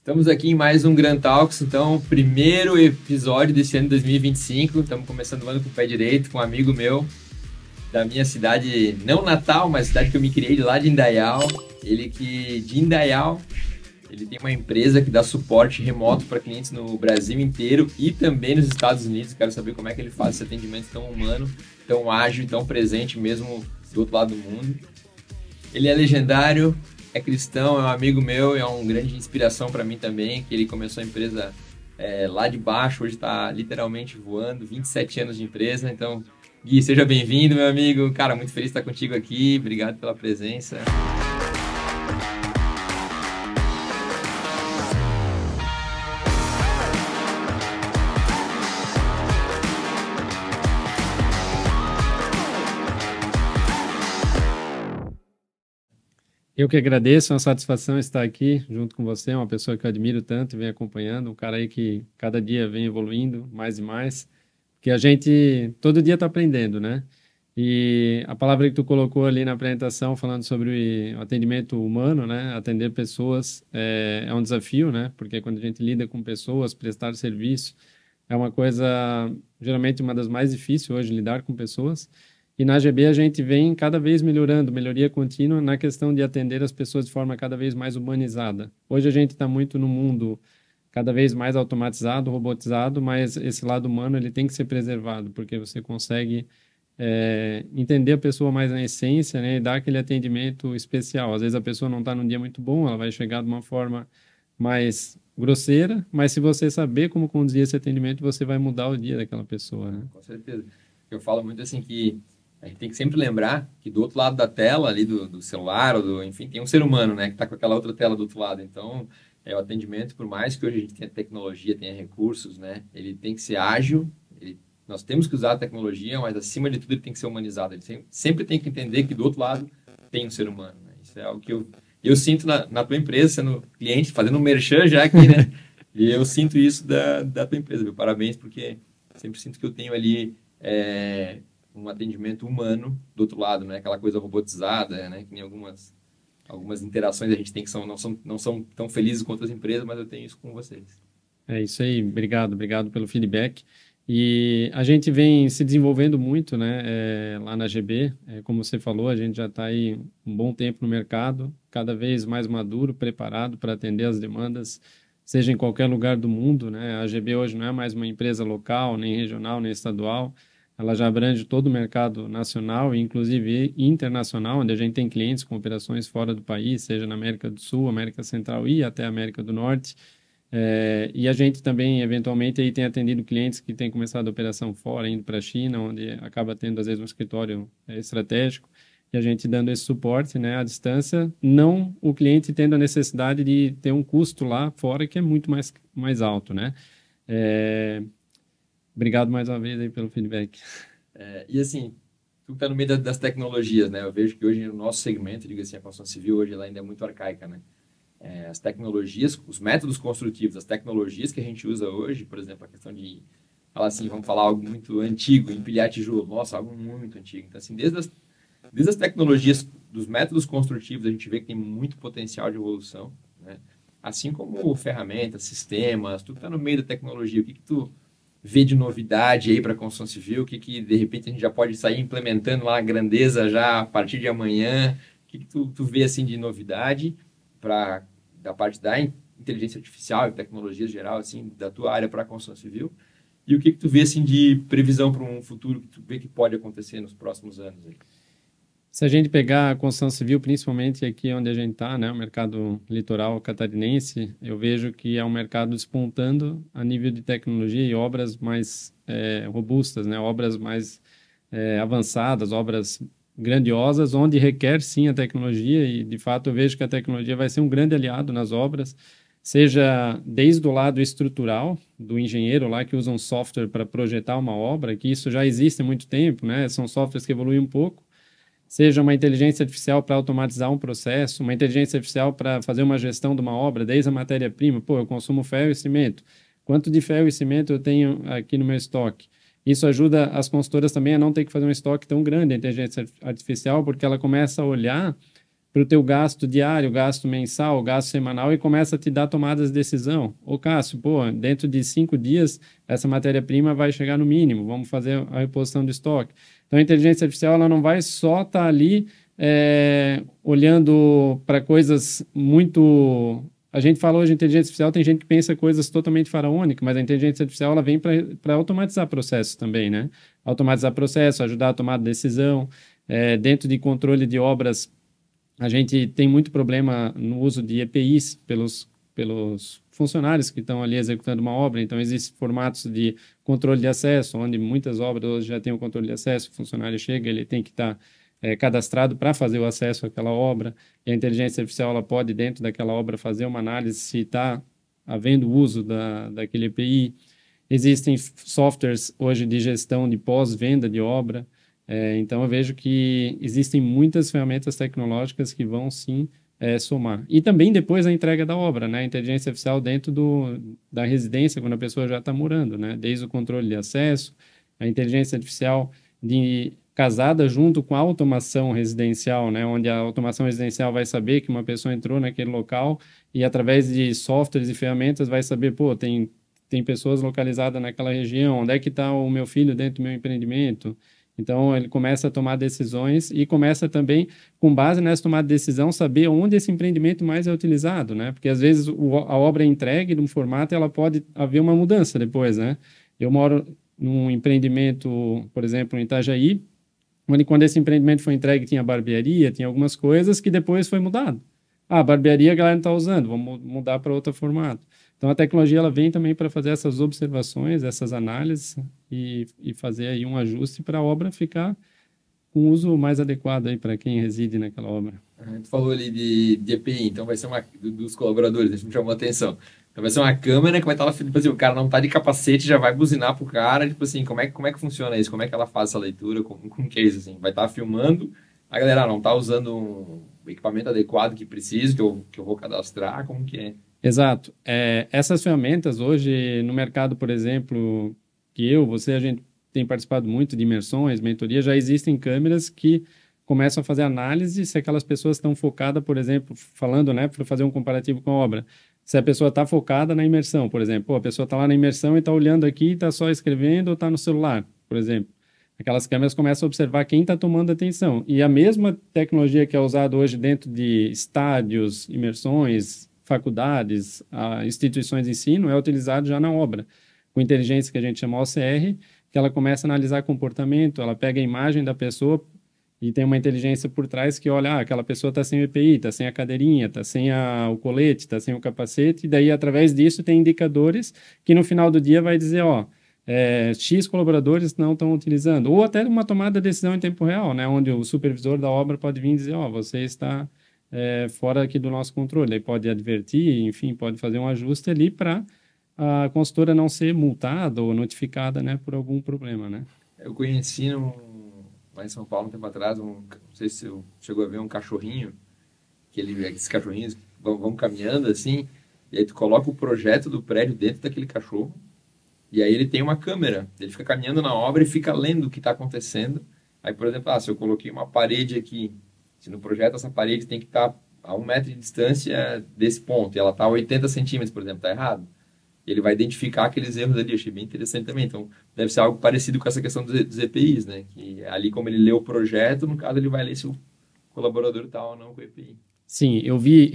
Estamos aqui em mais um Grand Talks, então, primeiro episódio desse ano de 2025. Estamos começando o ano com o pé direito, com um amigo meu da minha cidade, não natal, mas cidade que eu me criei, lá de Indaial. De Indaial, ele tem uma empresa que dá suporte remoto para clientes no Brasil inteiro e também nos Estados Unidos. Quero saber como é que ele faz esse atendimento tão humano, tão ágil, tão presente mesmo do outro lado do mundo. Ele é legendário, é cristão, é um amigo meu, é uma grande inspiração para mim também, que ele começou a empresa lá de baixo, hoje está literalmente voando, 27 anos de empresa. Então, Gui, seja bem-vindo, meu amigo. Cara, muito feliz de estar contigo aqui, obrigado pela presença. Eu que agradeço, é uma satisfação estar aqui junto com você, uma pessoa que eu admiro tanto e venho acompanhando, um cara aí que cada dia vem evoluindo mais e mais, que a gente todo dia está aprendendo, né? E a palavra que tu colocou ali na apresentação, falando sobre o atendimento humano, né? Atender pessoas é um desafio, né? Porque quando a gente lida com pessoas, prestar serviço, é uma coisa, geralmente, uma das mais difíceis hoje, lidar com pessoas. E na AGB a gente vem cada vez melhorando, melhoria contínua na questão de atender as pessoas de forma cada vez mais humanizada. Hoje a gente está muito no mundo cada vez mais automatizado, robotizado, mas esse lado humano ele tem que ser preservado, porque você consegue entender a pessoa mais na essência, né, e dar aquele atendimento especial. Às vezes a pessoa não está num dia muito bom, ela vai chegar de uma forma mais grosseira, mas se você saber como conduzir esse atendimento, você vai mudar o dia daquela pessoa, né? Com certeza. Eu falo muito assim que a gente tem que sempre lembrar que do outro lado da tela, ali do celular, enfim, tem um ser humano, né, que está com aquela outra tela do outro lado. Então, o atendimento, por mais que hoje a gente tenha tecnologia, tenha recursos, né, ele tem que ser ágil, nós temos que usar a tecnologia, mas acima de tudo ele tem que ser humanizado. Ele sempre tem que entender que do outro lado tem um ser humano, né? Isso é algo que eu sinto na tua empresa, sendo cliente, fazendo um merchan já aqui, né? E eu sinto isso da tua empresa, viu? Parabéns, porque sempre sinto que eu tenho ali um atendimento humano do outro lado, né? Aquela coisa robotizada, né? Que nem algumas interações a gente tem que não são tão felizes quanto as empresas, mas eu tenho isso com vocês. É isso aí, obrigado pelo feedback. E a gente vem se desenvolvendo muito, né, lá na GB. Como você falou, a gente já está aí um bom tempo no mercado, cada vez mais maduro, preparado para atender as demandas, seja em qualquer lugar do mundo, né? A GB hoje não é mais uma empresa local, nem regional, nem estadual. Ela já abrange todo o mercado nacional e, inclusive, internacional, onde a gente tem clientes com operações fora do país, seja na América do Sul, América Central e até América do Norte. E a gente também, eventualmente, aí tem atendido clientes que têm começado a operação fora, indo para a China, onde acaba tendo, às vezes, um escritório estratégico, e a gente dando esse suporte, né, à distância, não o cliente tendo a necessidade de ter um custo lá fora que é muito mais alto, né? Obrigado mais uma vez aí pelo feedback. E assim, tu está no meio das tecnologias, né? Eu vejo que hoje no nosso segmento, diga assim, a construção civil hoje ela ainda é muito arcaica, né? As tecnologias, os métodos construtivos, as tecnologias que a gente usa hoje, por exemplo, a questão de, falar assim, vamos falar algo muito antigo, empilhar tijolo, nossa, algo muito antigo. Então, assim, desde as tecnologias, dos métodos construtivos, a gente vê que tem muito potencial de evolução, né? Assim como ferramentas, sistemas, tudo está no meio da tecnologia. O que tu vê de novidade aí para a construção civil? O que de repente a gente já pode sair implementando lá a grandeza já a partir de amanhã? O que tu vê assim de novidade da parte da inteligência artificial e tecnologia geral, assim, da tua área para a construção civil? E o que tu vê, assim, de previsão para um futuro que tu vê que pode acontecer nos próximos anos aí? Se a gente pegar a construção civil, principalmente aqui onde a gente está, né, o mercado litoral catarinense, eu vejo que é um mercado despontando a nível de tecnologia e obras mais robustas, né, obras mais avançadas, obras grandiosas, onde requer sim a tecnologia e, de fato, eu vejo que a tecnologia vai ser um grande aliado nas obras, seja desde o lado estrutural, do engenheiro lá que usa um software para projetar uma obra, que isso já existe há muito tempo, né, são softwares que evoluem um pouco, seja uma inteligência artificial para automatizar um processo, uma inteligência artificial para fazer uma gestão de uma obra, desde a matéria-prima. Pô, eu consumo ferro e cimento. Quanto de ferro e cimento eu tenho aqui no meu estoque? Isso ajuda as consultoras também a não ter que fazer um estoque tão grande, a inteligência artificial, porque ela começa a olhar para o teu gasto diário, gasto mensal, gasto semanal e começa a te dar tomadas de decisão. Ô, Cássio, pô, dentro de 5 dias, essa matéria-prima vai chegar no mínimo, vamos fazer a reposição do estoque. Então, a inteligência artificial ela não vai só estar ali olhando para coisas muito... A gente fala hoje de inteligência artificial, tem gente que pensa coisas totalmente faraônicas, mas a inteligência artificial ela vem para automatizar processos também, né? Automatizar processo, ajudar a tomar decisão. Dentro de controle de obras, a gente tem muito problema no uso de EPIs pelos funcionários que estão ali executando uma obra. Então, existem formatos de controle de acesso, onde muitas obras hoje já têm o controle de acesso, o funcionário chega, ele tem que estar cadastrado para fazer o acesso àquela obra, e a inteligência artificial ela pode, dentro daquela obra, fazer uma análise se está havendo uso daquele EPI. Existem softwares hoje de gestão de pós-venda de obra, então eu vejo que existem muitas ferramentas tecnológicas que vão sim somar. E também depois a entrega da obra, né? A inteligência artificial dentro da residência, quando a pessoa já está morando, né? Desde o controle de acesso, a inteligência artificial casada junto com a automação residencial, né, onde a automação residencial vai saber que uma pessoa entrou naquele local e através de softwares e ferramentas vai saber, pô, tem pessoas localizadas naquela região, onde é que está o meu filho dentro do meu empreendimento? Então, ele começa a tomar decisões e começa também, com base nessa tomada de decisão, saber onde esse empreendimento mais é utilizado, né? Porque, às vezes, a obra é entregue num formato e ela pode haver uma mudança depois, né? Eu moro num empreendimento, por exemplo, em Itajaí, onde quando esse empreendimento foi entregue tinha barbearia, tinha algumas coisas que depois foi mudado. A barbearia a galera não está usando, vamos mudar para outro formato. Então, a tecnologia ela vem também para fazer essas observações, essas análises e fazer aí um ajuste para a obra ficar com um uso mais adequado aí para quem reside naquela obra. Tu falou ali de EPI, então vai ser dos colaboradores, isso me chamou a atenção. Então vai ser uma câmera que vai estar lá, tipo assim, o cara não tá de capacete, já vai buzinar pro cara, tipo assim, como é que funciona isso? Como é que ela faz essa leitura? Com que é isso, assim? Vai estar filmando, a galera não tá usando um equipamento adequado que precisa, que eu vou cadastrar, como que é? Exato. Essas ferramentas hoje no mercado, por exemplo, a gente tem participado muito de imersões, mentoria, já existem câmeras que começam a fazer análise se aquelas pessoas estão focadas, por exemplo, falando, né, para fazer um comparativo com a obra. Se a pessoa está focada na imersão, por exemplo, a pessoa está lá na imersão e está olhando aqui e está só escrevendo ou está no celular, por exemplo. Aquelas câmeras começam a observar quem está tomando atenção. E a mesma tecnologia que é usada hoje dentro de estádios, imersões, faculdades, instituições de ensino, é utilizado já na obra, com inteligência que a gente chama OCR, que ela começa a analisar comportamento, ela pega a imagem da pessoa e tem uma inteligência por trás que olha, aquela pessoa está sem o EPI, está sem a cadeirinha, está sem o colete, está sem o capacete, e daí, através disso, tem indicadores que no final do dia vai dizer, X colaboradores não estão utilizando, ou até uma tomada de decisão em tempo real, né, onde o supervisor da obra pode vir e dizer, você está fora aqui do nosso controle, aí pode advertir, enfim, pode fazer um ajuste ali para a consultora não ser multada ou notificada, né, por algum problema, né. Eu conheci lá em São Paulo, um tempo atrás, não sei se você chegou a ver um cachorrinho, esses cachorrinhos vão caminhando assim, e aí tu coloca o projeto do prédio dentro daquele cachorro, e aí ele tem uma câmera, ele fica caminhando na obra e fica lendo o que está acontecendo. Aí, por exemplo, se eu coloquei uma parede aqui, se no projeto essa parede tem que estar a 1 metro de distância desse ponto, e ela está a 80 centímetros, por exemplo, está errado. Ele vai identificar aqueles erros ali, eu achei bem interessante também. Então, deve ser algo parecido com essa questão dos EPIs, né? Que ali, como ele lê o projeto, no caso, ele vai ler se o colaborador está ou não com o EPI. Sim, eu vi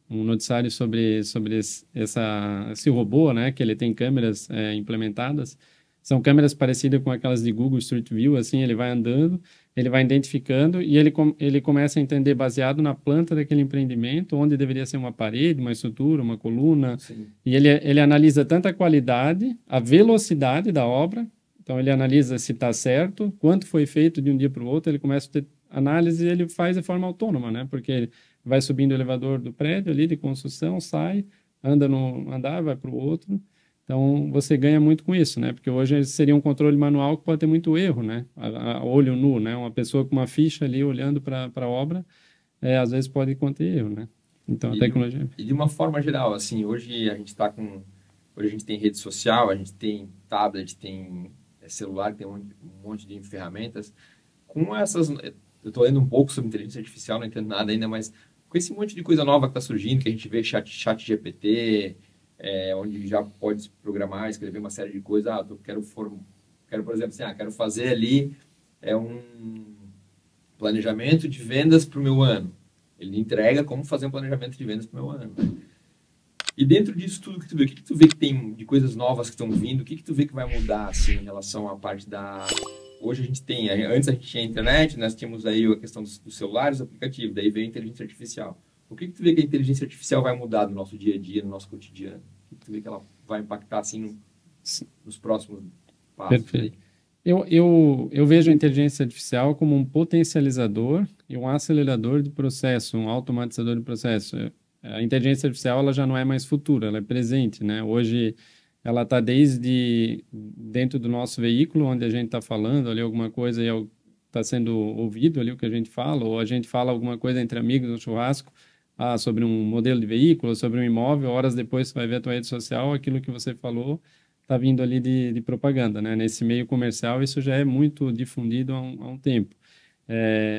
um noticiário sobre esse robô, né? Que ele tem câmeras implementadas. São câmeras parecidas com aquelas de Google Street View, assim, ele vai andando, ele vai identificando e ele começa a entender, baseado na planta daquele empreendimento, onde deveria ser uma parede, uma estrutura, uma coluna. Sim. E ele analisa tanto a qualidade, a velocidade da obra, então ele analisa se está certo, quanto foi feito de um dia para o outro, ele começa a ter análise e ele faz de forma autônoma, né? Porque ele vai subindo o elevador do prédio ali de construção, sai, anda no andar, vai para o outro. Então, você ganha muito com isso, né? Porque hoje seria um controle manual que pode ter muito erro, né? A olho nu, né? Uma pessoa com uma ficha ali olhando para a obra, às vezes pode conter erro, né? Então, a tecnologia... E de uma forma geral, assim, hoje a gente tem rede social, a gente tem tablet, tem celular, tem um monte de ferramentas. Com essas eu estou lendo um pouco sobre inteligência artificial, não entendo nada ainda, mas com esse monte de coisa nova que está surgindo, que a gente vê chat GPT, onde já pode programar, escrever uma série de coisas. Quero, por exemplo, assim, quero fazer ali um planejamento de vendas para o meu ano. Ele entrega como fazer um planejamento de vendas para o meu ano. E dentro disso tudo que tu vê, o que tu vê que tem de coisas novas que estão vindo? O que tu vê que vai mudar, assim, em relação à parte da... Hoje a gente tem, antes a gente tinha a internet, nós tínhamos aí a questão dos celulares, aplicativos, daí veio a inteligência artificial. O que tu vê que a inteligência artificial vai mudar no nosso dia a dia, no nosso cotidiano? O que tu vê que ela vai impactar, assim, nos próximos passos? Perfeito. Eu vejo a inteligência artificial como um potencializador e um acelerador de processo, um automatizador de processo. A inteligência artificial ela já não é mais futura, ela é presente, né? Hoje ela está desde dentro do nosso veículo, onde a gente está falando ali alguma coisa e está sendo ouvido ali o que a gente fala, ou a gente fala alguma coisa entre amigos no churrasco, sobre um modelo de veículo, sobre um imóvel, horas depois você vai ver a tua rede social, aquilo que você falou está vindo ali de propaganda, né? Nesse meio comercial isso já é muito difundido há um tempo.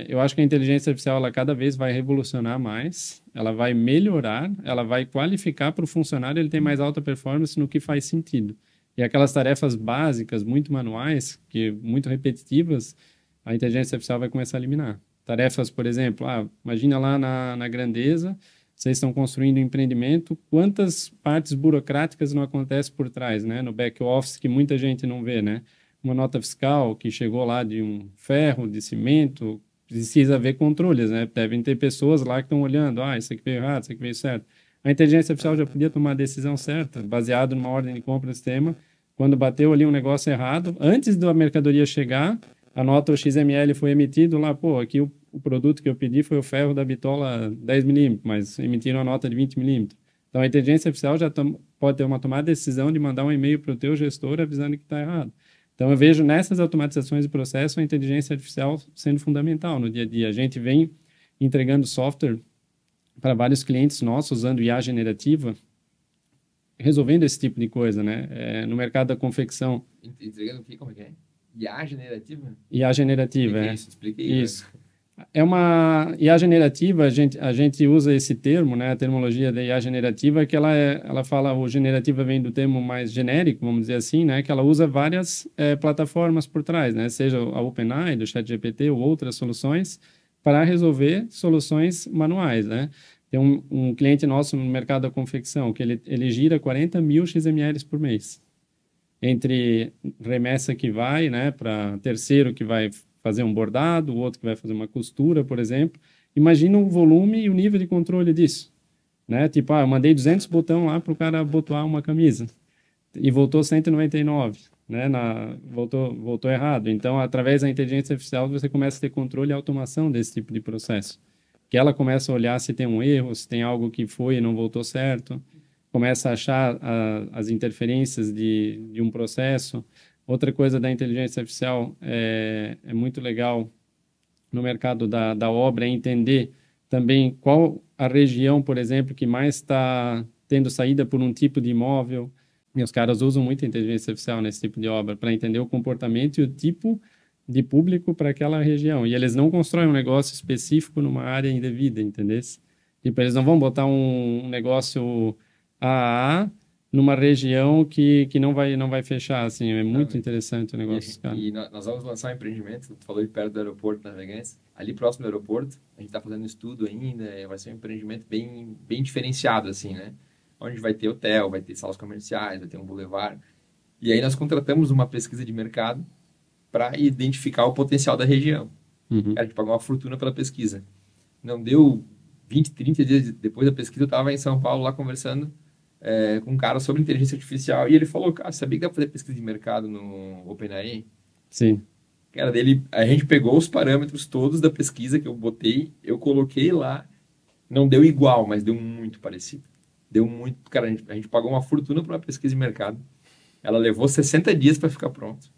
Eu acho que a inteligência artificial ela cada vez vai revolucionar mais, ela vai melhorar, ela vai qualificar para o funcionário ele ter mais alta performance no que faz sentido. E aquelas tarefas básicas, muito manuais, muito repetitivas, a inteligência artificial vai começar a eliminar. Tarefas, por exemplo, imagina lá na Grandeza, vocês estão construindo um empreendimento, quantas partes burocráticas não acontecem por trás, né? No back office que muita gente não vê, né? Uma nota fiscal que chegou lá de um ferro, de cimento, precisa haver controles, né? Devem ter pessoas lá que estão olhando, isso aqui veio errado, isso aqui veio certo. A inteligência artificial já podia tomar a decisão certa, baseado numa ordem de compra do sistema, quando bateu ali um negócio errado, antes da mercadoria chegar, a nota XML foi emitido lá, aqui o produto que eu pedi foi o ferro da bitola 10 milímetros, mas emitiram a nota de 20 milímetros. Então, a inteligência artificial já pode ter uma tomada de decisão de mandar um e-mail para o teu gestor avisando que está errado. Então, eu vejo nessas automatizações de processo a inteligência artificial sendo fundamental no dia a dia. A gente vem entregando software para vários clientes nossos usando IA generativa, resolvendo esse tipo de coisa, né? No mercado da confecção. Entregando o que? Como é que é? IA generativa? IA generativa, Isso, explique aí. Isso. É uma IA generativa, a gente usa esse termo, né, a termologia da IA generativa, que ela fala, o generativa vem do termo mais genérico, vamos dizer assim, né, que ela usa várias plataformas por trás, né, seja a OpenAI, do ChatGPT ou outras soluções, para resolver soluções manuais, né. Tem um cliente nosso no mercado da confecção, que ele gira 40 mil XMLs por mês, entre remessa que vai, né, para terceiro que vai fazer um bordado, o outro que vai fazer uma costura, por exemplo. Imagina o volume e o nível de controle disso, né? Tipo, eu mandei 200 botão lá para o cara botar uma camisa e voltou 199, né? Voltou errado. Então, através da inteligência artificial, você começa a ter controle e automação desse tipo de processo. Que ela começa a olhar se tem um erro, se tem algo que foi e não voltou certo, começa a achar as interferências de um processo. Outra coisa da inteligência artificial é muito legal no mercado da obra é entender também qual a região, por exemplo, que mais está tendo saída por um tipo de imóvel. E os caras usam muito a inteligência artificial nesse tipo de obra para entender o comportamento e o tipo de público para aquela região. E eles não constroem um negócio específico numa área indevida, entendeu? Tipo, eles não vão botar um negócio AAA numa região que não vai fechar, assim, é muito interessante o negócio, cara. E nós vamos lançar um empreendimento, tu falou de perto do aeroporto Navegantes, ali próximo do aeroporto, a gente está fazendo estudo ainda, vai ser um empreendimento bem diferenciado, assim, né? Onde vai ter hotel, vai ter salas comerciais, vai ter um boulevard, e aí nós contratamos uma pesquisa de mercado para identificar o potencial da região. Uhum. Cara, a gente pagou uma fortuna pela pesquisa. Não deu 20, 30 dias depois da pesquisa, eu estava em São Paulo lá conversando com um cara sobre inteligência artificial, e ele falou, cara, sabia que dá pra fazer pesquisa de mercado no OpenAI? Sim. Cara, a gente pegou os parâmetros todos da pesquisa que eu botei, eu coloquei lá, não deu igual, mas deu muito parecido. Deu muito, cara, a gente pagou uma fortuna para uma pesquisa de mercado, ela levou 60 dias para ficar pronto.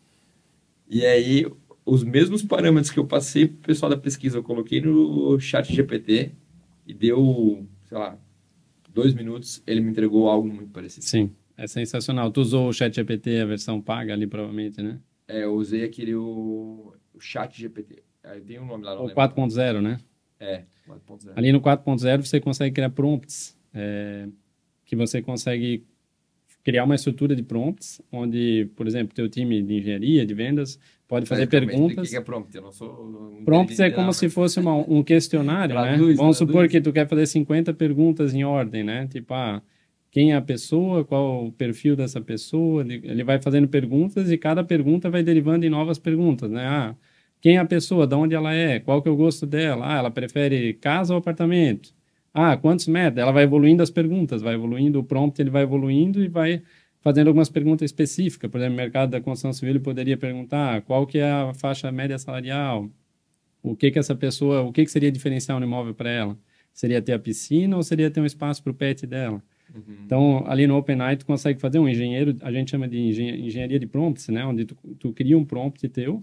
E aí, os mesmos parâmetros que eu passei pro pessoal da pesquisa, eu coloquei no chat GPT e deu, sei lá, 2 minutos, ele me entregou algo muito parecido. Sim, é sensacional. Tu usou o ChatGPT, a versão paga ali, provavelmente, né? Eu usei o chat GPT. Aí tem um nome lá, não Ou lembro. 4.0, né? 4.0. Ali no 4.0 você consegue criar prompts, que você consegue criar uma estrutura de prompts, onde, por exemplo, teu time de engenharia, de vendas, pode fazer perguntas. O que é prompt? Eu não sou Prompts é como se fosse um questionário, né? Vamos supor que tu quer fazer 50 perguntas em ordem, né? Tipo, quem é a pessoa, qual o perfil dessa pessoa, ele vai fazendo perguntas e cada pergunta vai derivando em novas perguntas, né? Quem é a pessoa, de onde ela é, qual que é o gosto dela, ela prefere casa ou apartamento? Quantos metros? Ela vai evoluindo as perguntas, vai evoluindo, o prompt ele vai evoluindo e vai fazendo algumas perguntas específicas. Por exemplo, no mercado da construção civil ele poderia perguntar qual que é a faixa média salarial, o que essa pessoa, o que seria diferencial no imóvel para ela? Seria ter a piscina ou seria ter um espaço para o pet dela? Então, ali no OpenAI, tu consegue fazer um engenheiro, a gente chama de engenharia de prompts, né? Onde tu cria um prompt teu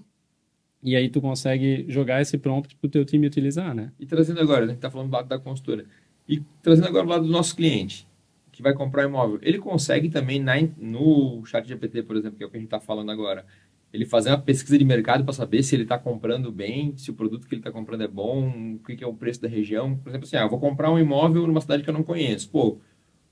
e aí tu consegue jogar esse prompt para o teu time utilizar, né? E trazendo agora, a gente está falando do lado da consultora, e trazendo agora do lado do nosso cliente, que vai comprar um imóvel, ele consegue também no ChatGPT, por exemplo, que é o que a gente está falando agora, ele fazer uma pesquisa de mercado para saber se ele está comprando bem, se o produto que ele está comprando é bom, o que é o preço da região. Por exemplo, assim, eu vou comprar um imóvel numa cidade que eu não conheço. Pô,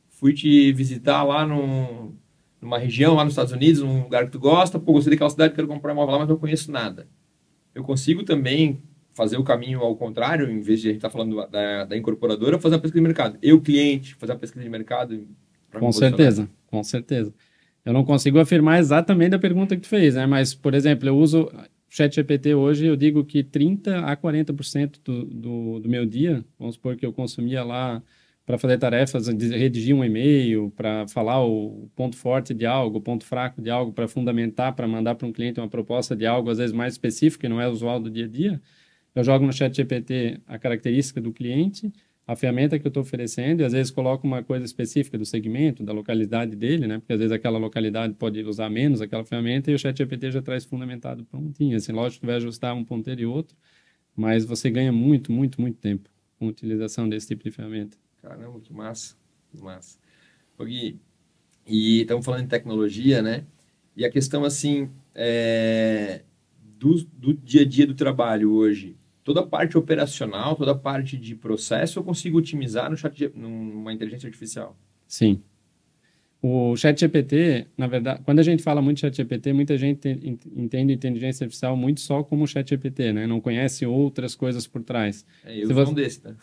fui te visitar lá numa região, lá nos Estados Unidos, num lugar que tu gosta, pô, gostei daquela cidade, quero comprar um imóvel lá, mas não conheço nada. Eu consigo também fazer o caminho ao contrário, em vez de a gente estar falando da incorporadora, fazer uma pesquisa de mercado. Eu, cliente, fazer uma pesquisa de mercado para me posicionar. Com certeza. Eu não consigo afirmar exatamente a pergunta que tu fez, né? Mas, por exemplo, eu uso o ChatGPT hoje, eu digo que 30% a 40% do meu dia, vamos supor que eu consumia lá para fazer tarefas, de redigir um e-mail, para falar o ponto forte de algo, o ponto fraco de algo, para fundamentar, para mandar para um cliente uma proposta de algo, às vezes mais específico, que não é usual do dia a dia. Eu jogo no ChatGPT a característica do cliente, a ferramenta que eu estou oferecendo, e às vezes coloco uma coisa específica do segmento, da localidade dele, né? Porque às vezes aquela localidade pode usar menos aquela ferramenta e o ChatGPT já traz fundamentado prontinho. Assim, lógico que vai ajustar um ponteiro e outro, mas você ganha muito, muito, muito tempo com a utilização desse tipo de ferramenta. Caramba, que massa, que massa. Gui, e estamos falando de tecnologia, né? E a questão, assim, do dia a dia do trabalho hoje, toda a parte operacional, toda a parte de processo, eu consigo otimizar numa inteligência artificial? Sim. O ChatGPT, na verdade, quando a gente fala muito de ChatGPT, muita gente entende inteligência artificial muito só como ChatGPT, né? Não conhece outras coisas por trás. Eu sou um desse, tá?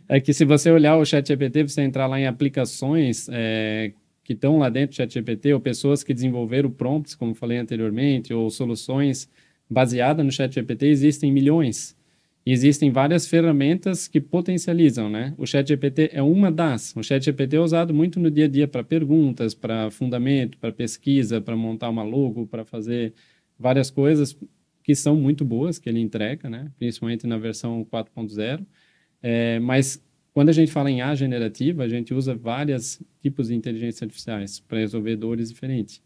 É que se você olhar o ChatGPT, você entrar lá em aplicações que estão lá dentro do ChatGPT, ou pessoas que desenvolveram prompts, como falei anteriormente, ou soluções baseadas no ChatGPT, existem milhões. E existem várias ferramentas que potencializam, né? O ChatGPT é uma das. O ChatGPT é usado muito no dia a dia para perguntas, para fundamento, para pesquisa, para montar uma logo, para fazer várias coisas que são muito boas, que ele entrega, né? Principalmente na versão 4.0. Mas quando a gente fala em IA generativa, a gente usa vários tipos de inteligência artificiais para resolver dores diferentes.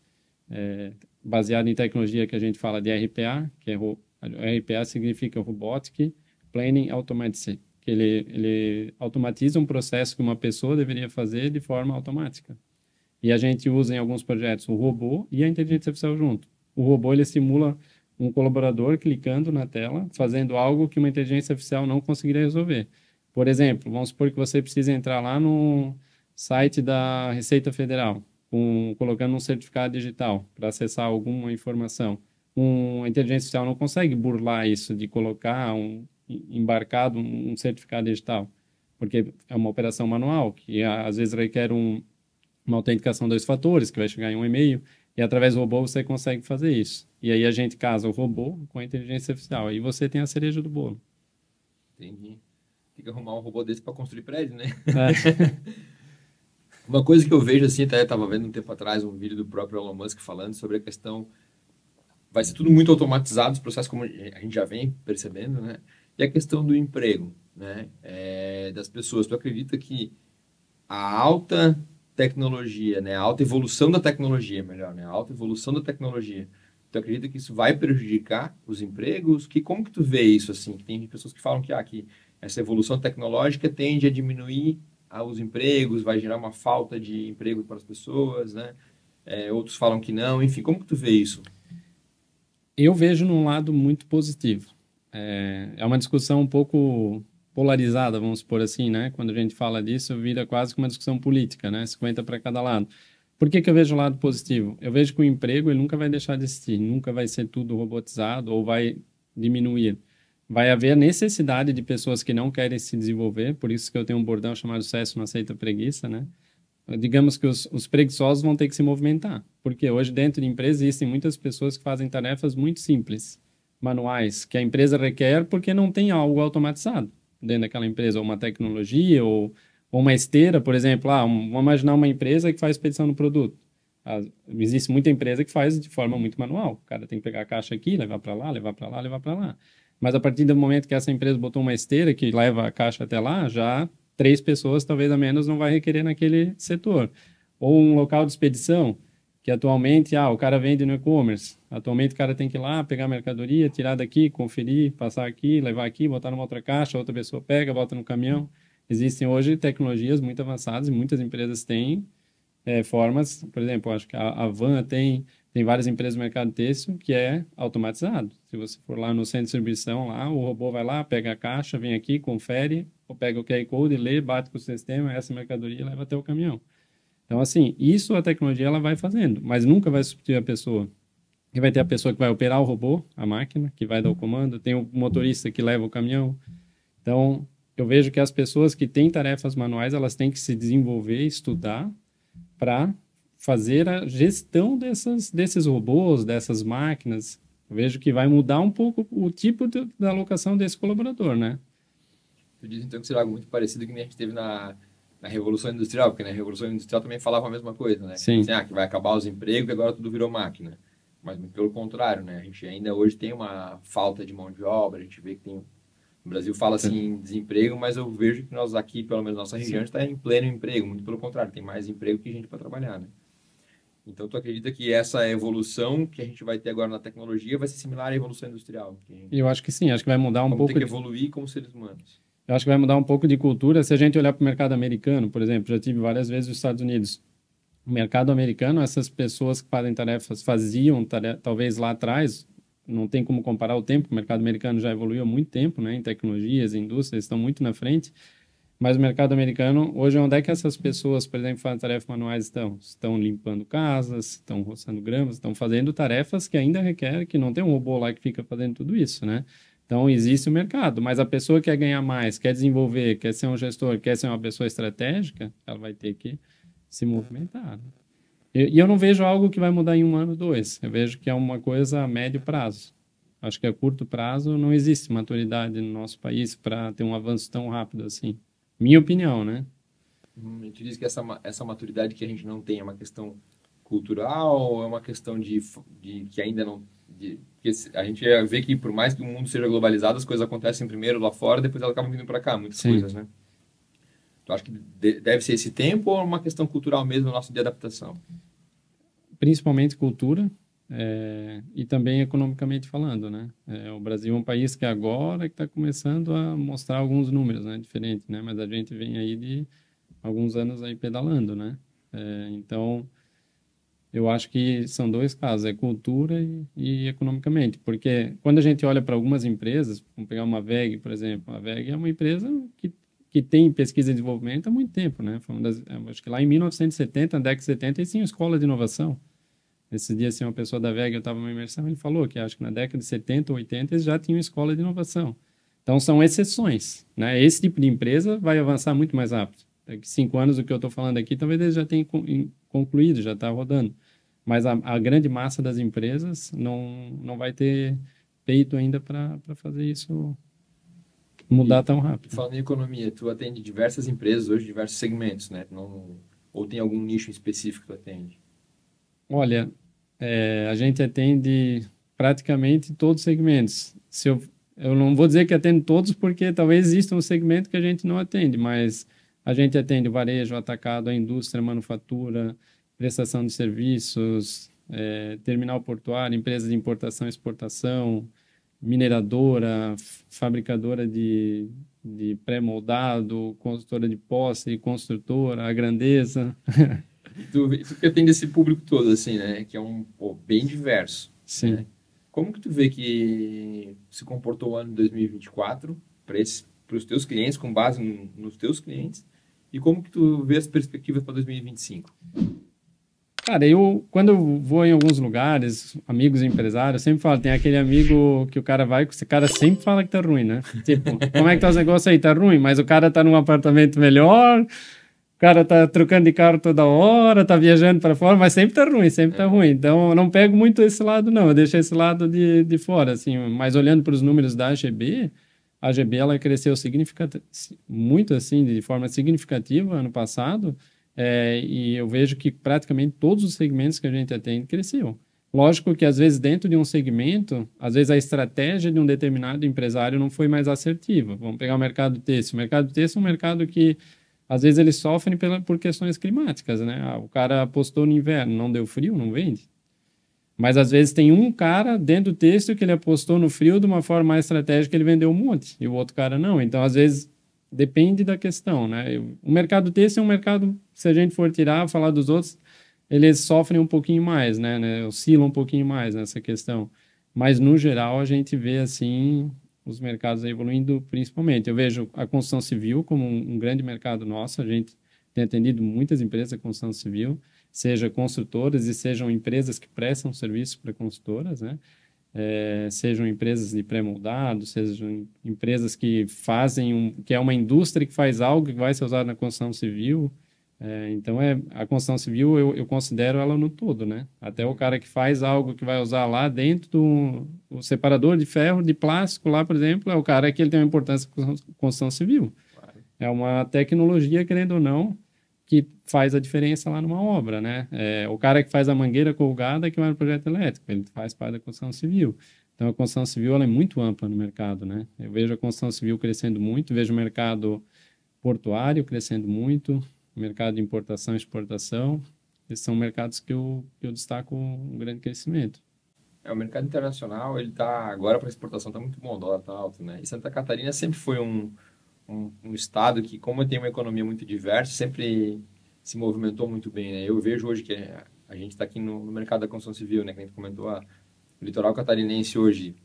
Baseado em tecnologia que a gente fala de RPA, que RPA significa Robotic Planning Automatically, que ele automatiza um processo que uma pessoa deveria fazer de forma automática. E a gente usa em alguns projetos o robô e a inteligência artificial junto. O robô ele simula um colaborador clicando na tela, fazendo algo que uma inteligência artificial não conseguiria resolver. Por exemplo, vamos supor que você precisa entrar lá no site da Receita Federal, colocando um certificado digital para acessar alguma informação. Uma inteligência artificial não consegue burlar isso de colocar embarcado um certificado digital, porque é uma operação manual, que às vezes requer uma autenticação 2 fatores, que vai chegar em um e-mail, e através do robô você consegue fazer isso. E aí a gente casa o robô com a inteligência artificial, aí você tem a cereja do bolo. Entendi. Tem que arrumar um robô desse para construir prédio, né? Uma coisa que eu vejo assim, até estava vendo um tempo atrás um vídeo do próprio Elon Musk falando sobre a questão, vai ser tudo muito automatizado, os processos como a gente já vem percebendo, né? E a questão do emprego, né? Das pessoas. Tu acredita que a alta tecnologia, né? A alta evolução da tecnologia, melhor, né? A alta evolução da tecnologia. Tu acredita que isso vai prejudicar os empregos? Como que tu vê isso assim? Que tem pessoas que falam que essa evolução tecnológica tende a diminuir os empregos, vai gerar uma falta de emprego para as pessoas, né? Outros falam que não. Enfim, como que tu vê isso? Eu vejo num lado muito positivo. é uma discussão um pouco polarizada, vamos supor assim, né? Quando a gente fala disso, vira quase que uma discussão política, né? 50 para cada lado. Por que que eu vejo o lado positivo? Eu vejo que o emprego ele nunca vai deixar de existir, nunca vai ser tudo robotizado ou vai diminuir. Vai haver necessidade de pessoas que não querem se desenvolver, por isso que eu tenho um bordão chamado sucesso não aceita preguiça, né? Digamos que os preguiçosos vão ter que se movimentar, porque hoje dentro de empresa existem muitas pessoas que fazem tarefas muito simples, manuais, que a empresa requer porque não tem algo automatizado dentro daquela empresa, ou uma tecnologia, ou uma esteira, por exemplo, vamos imaginar uma empresa que faz expedição do produto. Existe muita empresa que faz de forma muito manual, o cara tem que pegar a caixa aqui, levar para lá, levar para lá, levar para lá. Mas a partir do momento que essa empresa botou uma esteira que leva a caixa até lá, já 3 pessoas, talvez a menos, não vai requerer naquele setor. Ou um local de expedição, que atualmente, o cara vende no e-commerce. Atualmente o cara tem que ir lá, pegar a mercadoria, tirar daqui, conferir, passar aqui, levar aqui, botar numa outra caixa, outra pessoa pega, bota no caminhão. Existem hoje tecnologias muito avançadas e muitas empresas têm formas, por exemplo, acho que a Van tem várias empresas do mercado têxtil que é automatizado. Se você for lá no centro de distribuição, lá, o robô vai lá, pega a caixa, vem aqui, confere, ou pega o QR Code, lê, bate com o sistema, essa mercadoria leva até o caminhão. Então, assim, isso a tecnologia ela vai fazendo, mas nunca vai substituir a pessoa. E vai ter a pessoa que vai operar o robô, a máquina, que vai dar o comando, tem o motorista que leva o caminhão. Então, eu vejo que as pessoas que têm tarefas manuais, elas têm que se desenvolver, estudar, para fazer a gestão desses robôs, dessas máquinas. Eu vejo que vai mudar um pouco o tipo da alocação desse colaborador, né? Tu diz então que será algo muito parecido que a gente teve na Revolução Industrial, porque na Revolução Industrial também falava a mesma coisa, né? Sim. Assim, que vai acabar os empregos e agora tudo virou máquina. Mas muito pelo contrário, né? A gente ainda hoje tem uma falta de mão de obra, a gente vê que tem... O Brasil fala assim em desemprego, mas eu vejo que nós aqui, pelo menos nossa região, está em pleno emprego. Muito pelo contrário, tem mais emprego que gente para trabalhar, né? Então, tu acredita que essa evolução que a gente vai ter agora na tecnologia vai ser similar à evolução industrial? Eu acho que sim, acho que vai mudar um Vamos pouco. Ter que evoluir como seres humanos. Eu acho que vai mudar um pouco de cultura. Se a gente olhar para o mercado americano, por exemplo, já tive várias vezes nos Estados Unidos. O mercado americano, essas pessoas que fazem tarefas, talvez lá atrás, não tem como comparar o tempo, o mercado americano já evoluiu há muito tempo, né, em tecnologias, em indústrias, estão muito na frente, mas o mercado americano, hoje, onde é que essas pessoas, por exemplo, fazem tarefas manuais estão? Estão limpando casas, estão roçando gramas, estão fazendo tarefas que ainda requerem, que não tem um robô lá que fica fazendo tudo isso, né? Então, existe o mercado, mas a pessoa que quer ganhar mais, quer desenvolver, quer ser um gestor, quer ser uma pessoa estratégica, ela vai ter que se movimentar, né? E eu não vejo algo que vai mudar em 1 ano, 2. Eu vejo que é uma coisa a médio prazo. Acho que a curto prazo não existe maturidade no nosso país para ter um avanço tão rápido assim. Minha opinião, né? Tu diz que essa maturidade que a gente não tem é uma questão cultural ou é uma questão de que ainda não... porque a gente vê que por mais que o mundo seja globalizado, as coisas acontecem primeiro lá fora, depois elas acabam vindo para cá, muitas coisas, né? Tu acha que deve ser esse tempo ou é uma questão cultural mesmo, nossa, de adaptação? Principalmente cultura e também economicamente falando, né? O Brasil é um país que agora está começando a mostrar alguns números, né? Diferentes, né? Mas a gente vem aí de alguns anos aí pedalando, né? Então, eu acho que são 2 casos, é cultura e economicamente, porque quando a gente olha para algumas empresas, vamos pegar uma WEG, por exemplo, a WEG é uma empresa que tem pesquisa e desenvolvimento há muito tempo, né? Acho que lá em 1970, na década de 70, eles tinham escola de inovação. Esse dia, assim, uma pessoa da WEG, eu estava numa imersão, ele falou que acho que na década de 70 ou 80 eles já tinham escola de inovação. Então, são exceções, né? Esse tipo de empresa vai avançar muito mais rápido. Daqui 5 anos, o que eu estou falando aqui, talvez eles já tenham concluído, já está rodando. Mas a grande massa das empresas não vai ter peito ainda para fazer isso mudar tão rápido. Falando em economia, tu atende diversas empresas hoje, diversos segmentos, né? Ou tem algum nicho específico que tu atende? Olha, a gente atende praticamente todos os segmentos. Eu não vou dizer que atende todos, porque talvez exista um segmento que a gente não atende, mas a gente atende o varejo, o atacado, a indústria, a manufatura, prestação de serviços, terminal portuário, empresas de importação e exportação, mineradora, fabricadora de pré-moldado, construtora de poste, construtora, a Grandeza. Tu que atende esse público todo, assim, né? Que é bem diverso. Sim. Né? Como que tu vê que se comportou o ano de 2024 para os teus clientes, com base nos teus clientes, e como que tu vê as perspectivas para 2025? Cara, quando eu vou em alguns lugares, amigos empresários, eu sempre falo, tem aquele amigo que o cara vai, esse cara sempre fala que tá ruim, né? Tipo, como é que tá os negócios aí? Tá ruim, mas o cara tá num apartamento melhor, o cara tá trocando de carro toda hora, tá viajando para fora, mas sempre tá ruim, sempre tá ruim. Então, eu não pego muito esse lado, não, eu deixo esse lado de fora, assim. Mas olhando para os números da AGB, a AGB, ela cresceu muito, assim, de forma significativa ano passado, e eu vejo que praticamente todos os segmentos que a gente atende cresceram. Lógico que, às vezes, dentro de um segmento, às vezes a estratégia de um determinado empresário não foi mais assertiva. Vamos pegar o mercado têxtil. O mercado têxtil é um mercado que às vezes eles sofrem por questões climáticas, né? O cara apostou no inverno, não deu frio, não vende. Mas às vezes tem um cara dentro do têxtil que ele apostou no frio de uma forma mais estratégica, ele vendeu um monte, e o outro cara não. Então, às vezes, depende da questão, né? O mercado têxtil é um mercado, se a gente for falar dos outros, eles sofrem um pouquinho mais, né? Oscilam um pouquinho mais nessa questão. Mas, no geral, a gente vê, assim, os mercados evoluindo principalmente. Eu vejo a construção civil como um grande mercado nosso. A gente tem atendido muitas empresas de construção civil, seja construtoras e sejam empresas que prestam serviço para construtoras, né? Sejam empresas de pré-moldado, sejam empresas que fazem, que é uma indústria que faz algo que vai ser usado na construção civil. Então, a construção civil, eu considero ela no todo, né? Até o cara que faz algo que vai usar lá dentro do separador de ferro, de plástico lá, por exemplo, é o cara que ele tem uma importância com construção civil. Claro. É uma tecnologia, querendo ou não, que faz a diferença lá numa obra, né? O cara que faz a mangueira colgada que vai no projeto elétrico, ele faz parte da construção civil. Então, a construção civil ela é muito ampla no mercado, né? Eu vejo a construção civil crescendo muito, vejo o mercado portuário crescendo muito, mercado de importação e exportação, esses são mercados que eu destaco um grande crescimento. O mercado internacional, ele tá, agora para exportação está muito bom, o dólar está alto, né? E Santa Catarina sempre foi um estado que, como tem uma economia muito diversa, sempre se movimentou muito bem, né? Eu vejo hoje que a gente está aqui no mercado da construção civil, né? Que a gente comentou, o litoral catarinense hoje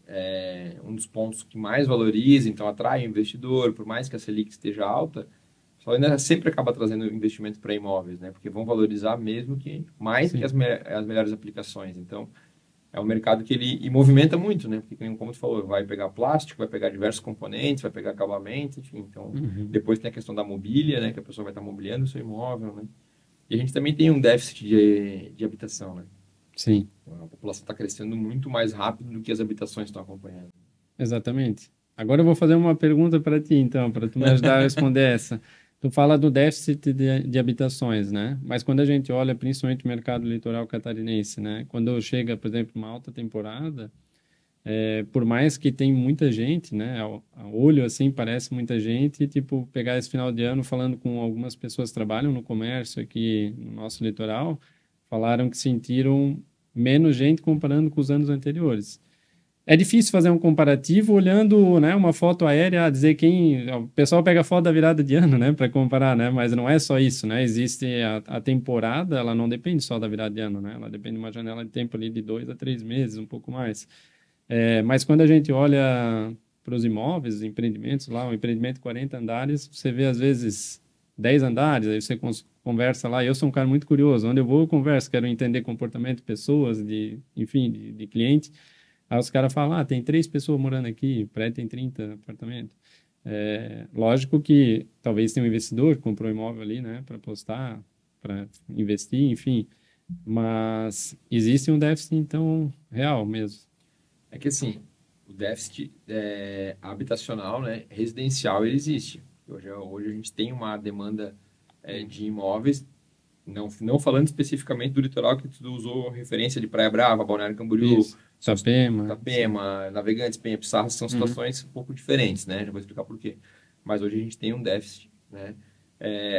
é um dos pontos que mais valoriza, então atrai o investidor, por mais que a Selic esteja alta, só ainda sempre acaba trazendo investimento para imóveis, né? Porque vão valorizar mesmo que mais que as melhores aplicações. Então, é um mercado que ele movimenta muito, né? Porque, como tu falou, vai pegar plástico, vai pegar diversos componentes, vai pegar acabamento, enfim. Então, depois tem a questão da mobília, né? Que a pessoa vai estar mobiliando o seu imóvel, né? E a gente também tem um déficit de habitação, né? Sim. A população está crescendo muito mais rápido do que as habitações estão acompanhando. Exatamente. Agora eu vou fazer uma pergunta para ti, então, para tu me ajudar a responder essa. Tu fala do déficit de habitações, né? Mas quando a gente olha principalmente o mercado litoral catarinense, né? Quando chega, por exemplo, uma alta temporada, por mais que tem muita gente, né? A olho, assim, parece muita gente, e, tipo, pegar esse final de ano falando com algumas pessoas que trabalham no comércio aqui no nosso litoral, falaram que sentiram menos gente comparando com os anos anteriores. É difícil fazer um comparativo olhando, né, uma foto aérea, dizer o pessoal pega foto da virada de ano, né, para comparar, né, mas não é só isso, né, existe a temporada, ela não depende só da virada de ano, né, ela depende de uma janela de tempo ali de 2 a 3 meses, um pouco mais. Mas quando a gente olha para os imóveis, empreendimentos lá, um empreendimento de 40 andares, você vê às vezes 10 andares, aí você conversa lá, eu sou um cara muito curioso, onde eu vou eu converso, quero entender comportamento de pessoas, enfim, de cliente. Aí os caras falam, tem 3 pessoas morando aqui, o prédio tem 30 apartamentos. Lógico que talvez tenha um investidor que comprou um imóvel ali, né, para apostar, para investir, enfim. Mas existe um déficit, então, real mesmo. É que, assim, o déficit habitacional, né, residencial, ele existe. Hoje a gente tem uma demanda de imóveis, não falando especificamente do litoral, que tu usou referência de Praia Brava, Balneário Camboriú, Itapema, Navegantes, Penha, Pissarra, são situações um pouco diferentes, né? Já vou explicar por quê. Mas hoje a gente tem um déficit, né?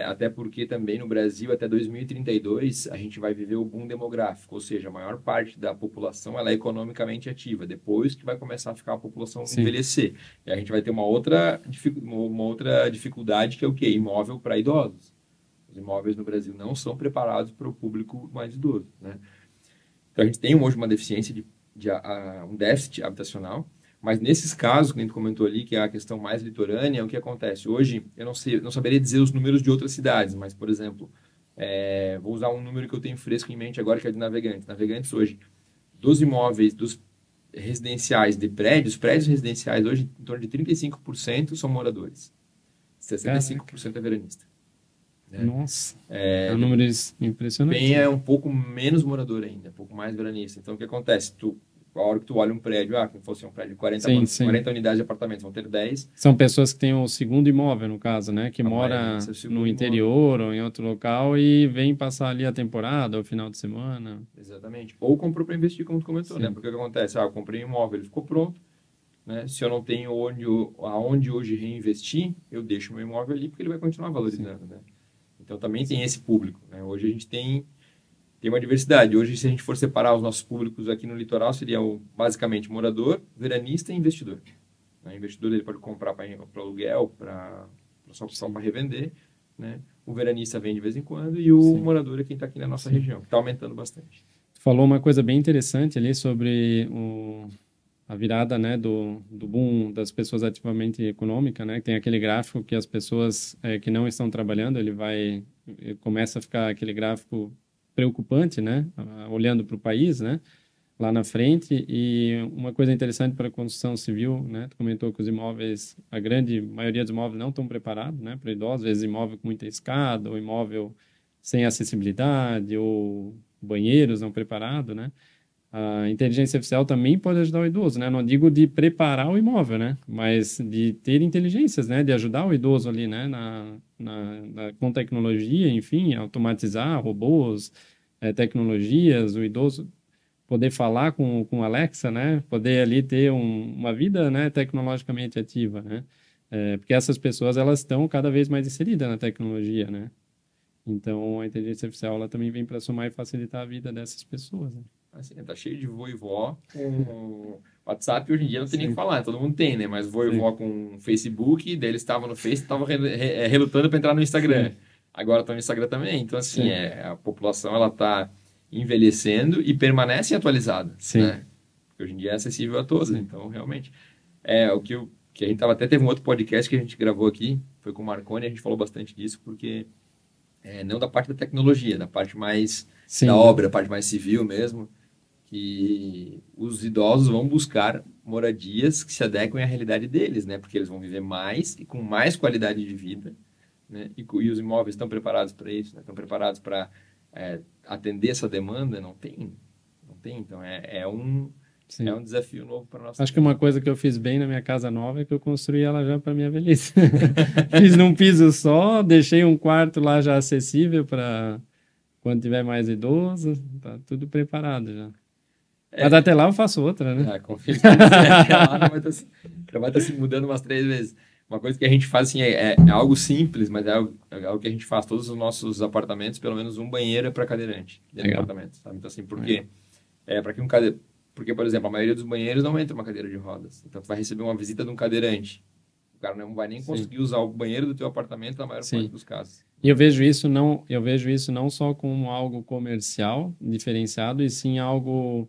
Até porque também no Brasil, até 2032, a gente vai viver o boom demográfico, ou seja, a maior parte da população ela é economicamente ativa, depois que vai começar a ficar a população envelhecer. E a gente vai ter uma outra dificuldade, que é o quê? Imóvel para idosos. Os imóveis no Brasil não são preparados para o público mais idoso, né? Então, a gente tem hoje uma deficiência um déficit habitacional. Mas nesses casos, que a gente comentou ali, que é a questão mais litorânea, o que acontece? Hoje, eu não sei, não saberia dizer os números de outras cidades, mas, por exemplo, vou usar um número que eu tenho fresco em mente agora, que é de Navegantes. Navegantes hoje, dos imóveis, dos residenciais de prédios residenciais hoje, em torno de 35% são moradores. 65% é veranista. Né? Nossa, é um número impressionante. Penha é um pouco menos morador ainda, um pouco mais veranista. Então, o que acontece? A hora que tu olha um prédio, como fosse um prédio de 40 unidades de apartamentos, vão ter 10. São pessoas que têm o segundo imóvel, no caso, né? Que mora no interior ou em outro local e vem passar ali a temporada ou final de semana. Exatamente. Ou comprou para investir, como tu comentou, né? Porque o que acontece? Eu comprei um imóvel, ele ficou pronto, né? Se eu não tenho aonde hoje reinvestir, eu deixo o meu imóvel ali porque ele vai continuar valorizando, né? Então, também tem esse público, né? Hoje a gente tem uma diversidade. Hoje, se a gente for separar os nossos públicos aqui no litoral, seria basicamente morador, veranista e investidor. O investidor ele pode comprar para aluguel, só para revender. Né? O veranista vem de vez em quando e o morador é quem está aqui na nossa região, que está aumentando bastante. Tu falou uma coisa bem interessante ali sobre a virada, né, do boom das pessoas ativamente econômicas, né? Tem aquele gráfico que as pessoas que não estão trabalhando, ele começa a ficar aquele gráfico preocupante, né? Olhando para o país, né? Lá na frente. E uma coisa interessante para a construção civil, né? Tu comentou que os imóveis, a grande maioria dos imóveis não estão preparados, né? Para idosos, às vezes imóvel com muita escada, ou imóvel sem acessibilidade, ou banheiros não preparados, né? A inteligência artificial também pode ajudar o idoso, né? Não digo de preparar o imóvel, né? Mas de ter inteligências, né? De ajudar o idoso ali, né? Com tecnologia, enfim, automatizar robôs, tecnologias, o idoso poder falar com Alexa, né? Poder ali ter uma vida, né? Tecnologicamente ativa, né? Porque essas pessoas, elas estão cada vez mais inseridas na tecnologia, né? Então, a inteligência artificial, ela também vem para somar e facilitar a vida dessas pessoas, né? Assim, tá cheio de vô e vó com WhatsApp, hoje em dia não tem nem o que falar, todo mundo tem, né? Mas vô e vó com Facebook, daí eles estavam no Face, estavam relutando para entrar no Instagram. Sim. Agora estão no Instagram também. Então, assim, a população, ela tá envelhecendo e permanece atualizada, né? Porque hoje em dia é acessível a todos. Então, realmente, o que a gente até teve um outro podcast que a gente gravou aqui, foi com o Marconi, a gente falou bastante disso, porque não da parte da tecnologia, da parte mais da obra, da parte mais civil mesmo, que os idosos vão buscar moradias que se adequem à realidade deles, né? Porque eles vão viver mais e com mais qualidade de vida, né? E os imóveis estão preparados para isso, né? Estão preparados para atender essa demanda? Não tem. Então, é um desafio novo para nós. Acho que uma coisa que eu fiz bem na minha casa nova é que eu construí ela já para minha velhice. Fiz num piso só, deixei um quarto lá já acessível para quando tiver mais idoso, tá tudo preparado já. Mas até lá eu faço outra, né? Confio que lá já vai estar se mudando umas 3 vezes. Uma coisa que a gente faz assim, é algo simples, mas é algo que a gente faz. Todos os nossos apartamentos, pelo menos um banheiro é para cadeirante dentro do apartamento. Sabe? Então, assim, por quê? Porque, por exemplo, a maioria dos banheiros não entra uma cadeira de rodas. Então, tu vai receber uma visita de um cadeirante. O cara não vai nem conseguir usar o banheiro do teu apartamento na maior parte dos casos. E eu vejo isso não só como algo comercial diferenciado, e sim algo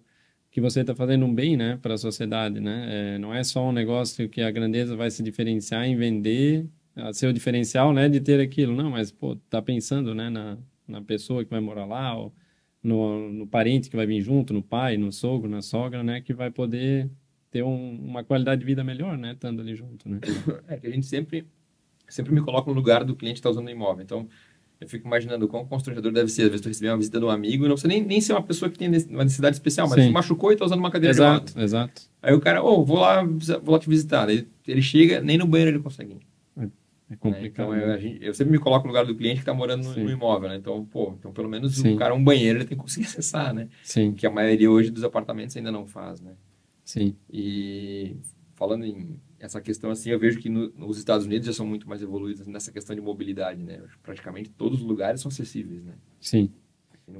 que você está fazendo um bem, né, para a sociedade, né? Não é só um negócio que a grandeza vai se diferenciar em vender, ser o diferencial, né, de ter aquilo. Não, mas, pô, tá pensando, né, na pessoa que vai morar lá, ou no parente que vai vir junto, no pai, no sogro, na sogra, né, que vai poder ter uma qualidade de vida melhor, né, estando ali junto, né? Que a gente sempre me coloca no lugar do cliente que está usando o imóvel. Então, eu fico imaginando quão constrangedor deve ser. Às vezes tu receber uma visita de um amigo, não precisa nem ser uma pessoa que tem uma necessidade especial, mas se machucou e está usando uma cadeira de rodas. Exato. Aí o cara, vou lá te visitar. Aí ele chega, nem no banheiro ele consegue ir. É complicado. Então, eu sempre me coloco no lugar do cliente que está morando no imóvel, né? Então, pelo menos o cara, um banheiro, ele tem que conseguir acessar, né? Sim. Que a maioria hoje dos apartamentos ainda não faz, né? Sim. E falando em essa questão, assim, eu vejo que nos Estados Unidos já são muito mais evoluídos nessa questão de mobilidade, né? Praticamente todos os lugares são acessíveis, né? Sim.